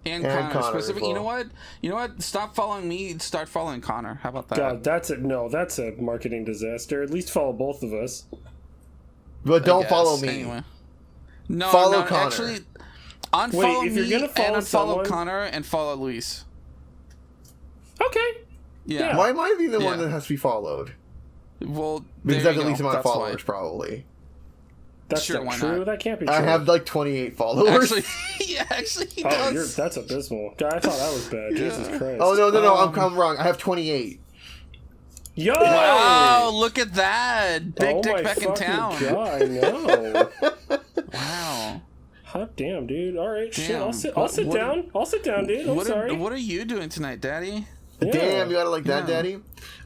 And Conor specifically. Well. You know what? Stop following me. Start following Conor. How about that? God, that's a marketing disaster. At least follow both of us. But don't follow me. Anyway. No, follow Conor. Actually, unfollow me and unfollow Conor and follow Luis. Okay. Yeah. Why am I the one that has to be followed? Well, because I have the least amount of followers, probably. That's not true. That can't be true. I have like 28 followers. Actually, he does. That's abysmal. God, I thought that was bad. Jesus Christ. Oh, no, I'm wrong. I have Yo! Wow, look at that. Big dick back in town. God, I know. Wow. Hot damn, dude. All right, shit. I'll sit down. I'll sit down, dude. I'm sorry. What are you doing tonight, Daddy? Yeah. Damn, you got it like that, Daddy?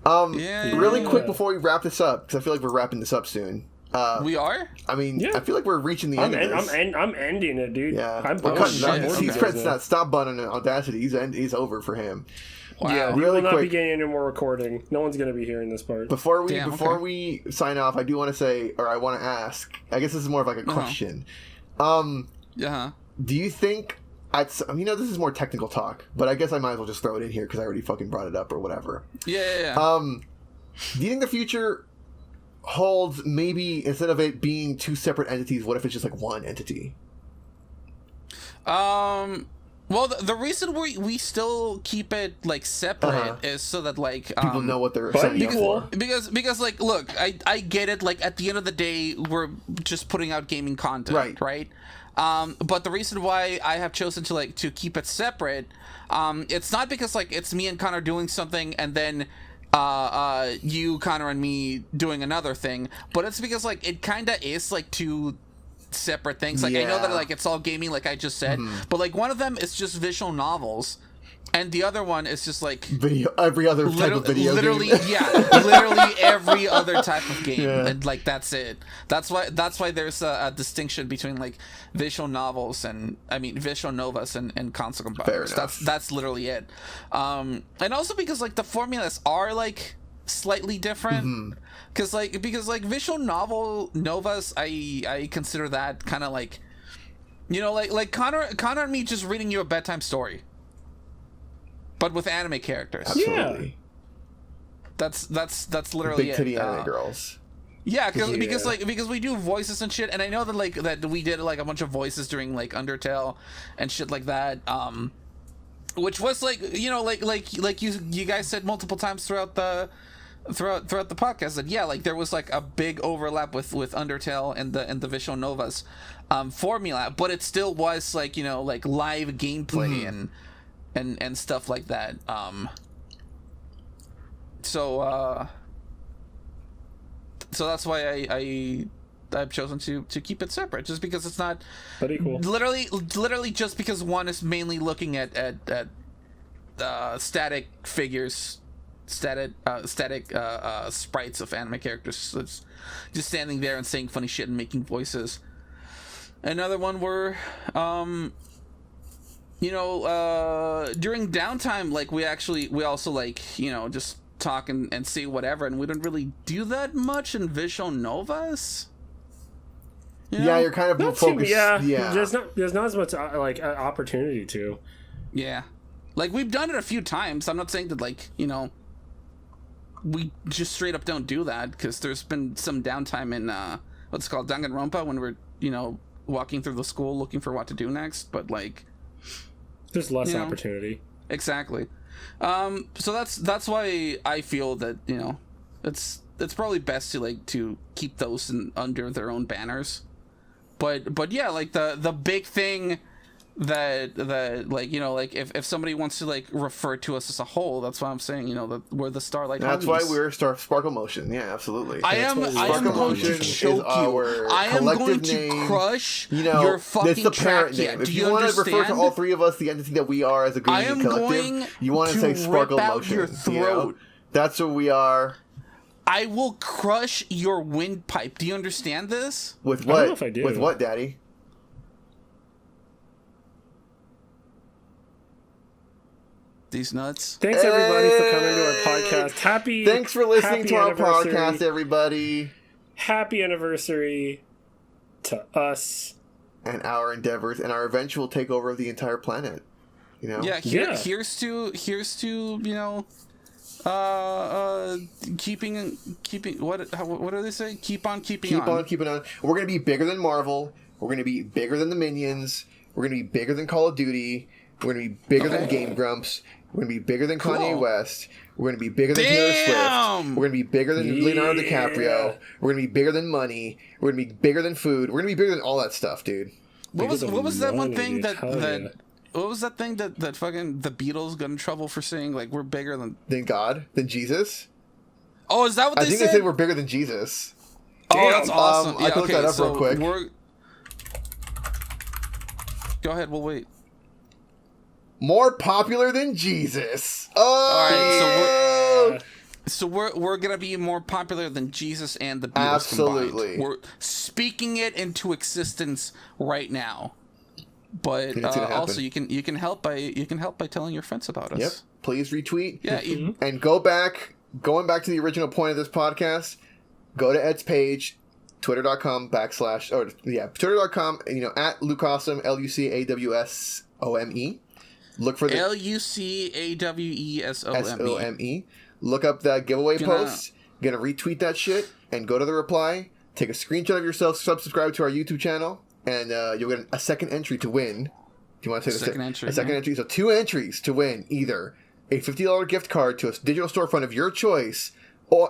Really quick before we wrap this up, because I feel like we're wrapping this up soon. We are? I mean, I feel like we're reaching the end of this. I'm ending it, dude. Yeah. We're cutting that. Stop button Audacity. He's over for him. Wow. Yeah, we really will not quick. be getting any more recording. No one's going to be hearing this part. Before we sign off, I do want to say, or I want to ask, I guess this is more of like a question. Do you think, this is more technical talk, but I guess I might as well just throw it in here because I already fucking brought it up or whatever. Yeah. Do you think the future holds maybe, instead of it being two separate entities, what if it's just like one entity? Well, the reason we still keep it like separate is so that like people know what they're signing up for. Because like, look, I get it. Like at the end of the day, we're just putting out gaming content, right? But the reason why I have chosen to keep it separate, it's not because like it's me and Conor doing something and then you, Conor, and me doing another thing, but it's because like it kind of is like two separate things. Like I know that like it's all gaming, like I just said, but like one of them is just visual novels, and the other one is just like every other type of video game. Literally every other type of game. And, like that's it. That's why there's a distinction between like visual novels and visual novas and console compilers. That's literally it. And also because like the formulas are like slightly different. Because visual novas, I consider that kind of like, you know, like Conor and me just reading you a bedtime story. but with anime characters. Absolutely. That's literally Big titty it. anime girls. Yeah, because we do voices and shit, and I know that that we did like a bunch of voices during like Undertale and shit like that. Which was like you guys said multiple times throughout the podcast that like there was like a big overlap with Undertale and the Visual Nova's formula, but it still was like like live gameplay and stuff like that. So that's why I've chosen to keep it separate, just because it's not pretty cool. Literally just because one is mainly looking at static figures, static sprites of anime characters. So it's just standing there and saying funny shit and making voices. Another one were during downtime, like we also like just talk and say whatever, and we don't really do that much in Visual Novas. Yeah, you're kind of not focused. Yeah, there's not as much opportunity to. Yeah, like we've done it a few times. I'm not saying that like we just straight up don't do that, because there's been some downtime in what's it called, Danganronpa, when we're walking through the school looking for what to do next, but like there's less opportunity. Exactly. So that's why I feel that it's probably best to keep those under their own banners. But yeah, like the big thing that like like if somebody wants to like refer to us as a whole, that's why I'm saying that we're the Starlight. That's homies. why we're Sparkle Motion. Yeah, absolutely. I am going to choke you. I am going to crush your fucking it's the parent trachea. name. If you want to refer to all three of us, the entity that we are as a green collective, you want to say Sparkle Motion. Your throat. That's what we are. I will crush your windpipe. Do you understand this? With what? I don't know if I do. With what, Daddy? These nuts. Thanks everybody for coming to our podcast. Thanks for listening to our podcast, everybody. Happy anniversary to us and our endeavors and our eventual takeover of the entire planet. Yeah. Here's to keeping what do they say? Keep on keeping on. Keep on keeping on. We're gonna be bigger than Marvel. We're gonna be bigger than the Minions. We're gonna be bigger than Call of Duty. We're gonna be bigger than Game Grumps. We're going to be bigger than Kanye West. We're going to be bigger than Taylor Swift. We're going to be bigger than Leonardo DiCaprio. We're going to be bigger than money. We're going to be bigger than food. We're going to be bigger than all that stuff, dude. What was that one thing that what was that thing that fucking the Beatles got in trouble for saying, like, we're bigger than God? Than Jesus? Oh, is that what they said? I think they said we're bigger than Jesus. Oh, that's awesome. I can look that up real quick. Go ahead, we'll wait. More popular than Jesus. Oh, all right. So we're gonna be more popular than Jesus and the Beatles. Absolutely. Combined. We're speaking it into existence right now. But also, you can help by telling your friends about us. Yep. Please retweet. Yeah. And going back to the original point of this podcast. Go to Ed's page. Twitter.com / Twitter.com. At Lucawsome, LUCAWSOME. Look for the LUCAWESOME. Look up that giveaway post. Gonna retweet that shit and go to the reply. Take a screenshot of yourself. Subscribe to our YouTube channel, and you'll get a second entry to win. Do you want to say a second entry? So 2 entries to win either a $50 gift card to a digital storefront of your choice,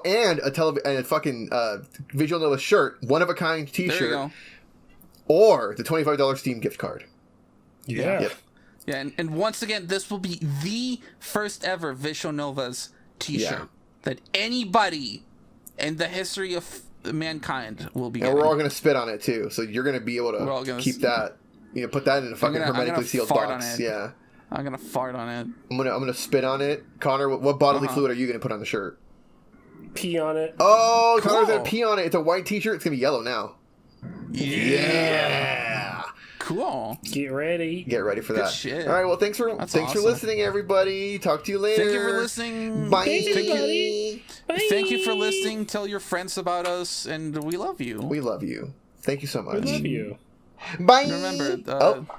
and a fucking Visual Nova shirt, one of a kind T-shirt, or the $25 Steam gift card. Yeah. Yep. Yeah, and once again, this will be the first ever Visual Nova's T-shirt that anybody in the history of mankind will be getting. And we're all going to spit on it, too, so you're going to be able to keep that, put that in a fucking hermetically sealed box. Yeah. I'm going to fart on it. I'm gonna spit on it. Connor, what bodily fluid are you going to put on the shirt? Pee on it. Oh, cool. Connor's going to pee on it. It's a white T-shirt. It's going to be yellow now. Yeah. Cool. Get ready for that. Shit. All right. Well, thanks for listening, everybody. Talk to you later. Thank you for listening. Bye. Thank you for listening. Tell your friends about us, and we love you. We love you. Thank you so much. We love you. Bye. Remember,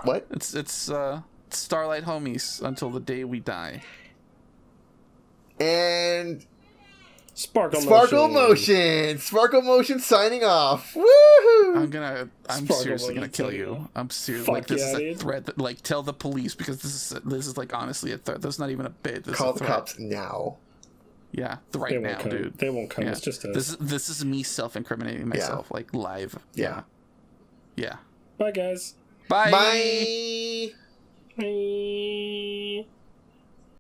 what? It's Starlight homies until the day we die. And Sparkle Motion signing off. Woohoo! I'm seriously gonna kill you. I'm serious. Like, this is a threat. That, like, tell the police, because this is like honestly a threat. That's not even a bit. This Call is a the threat. cops now. Yeah, right now, dude. They won't come. Yeah. It's just this is me self-incriminating myself, like live. Yeah. Bye, guys. Bye. Bye. Bye.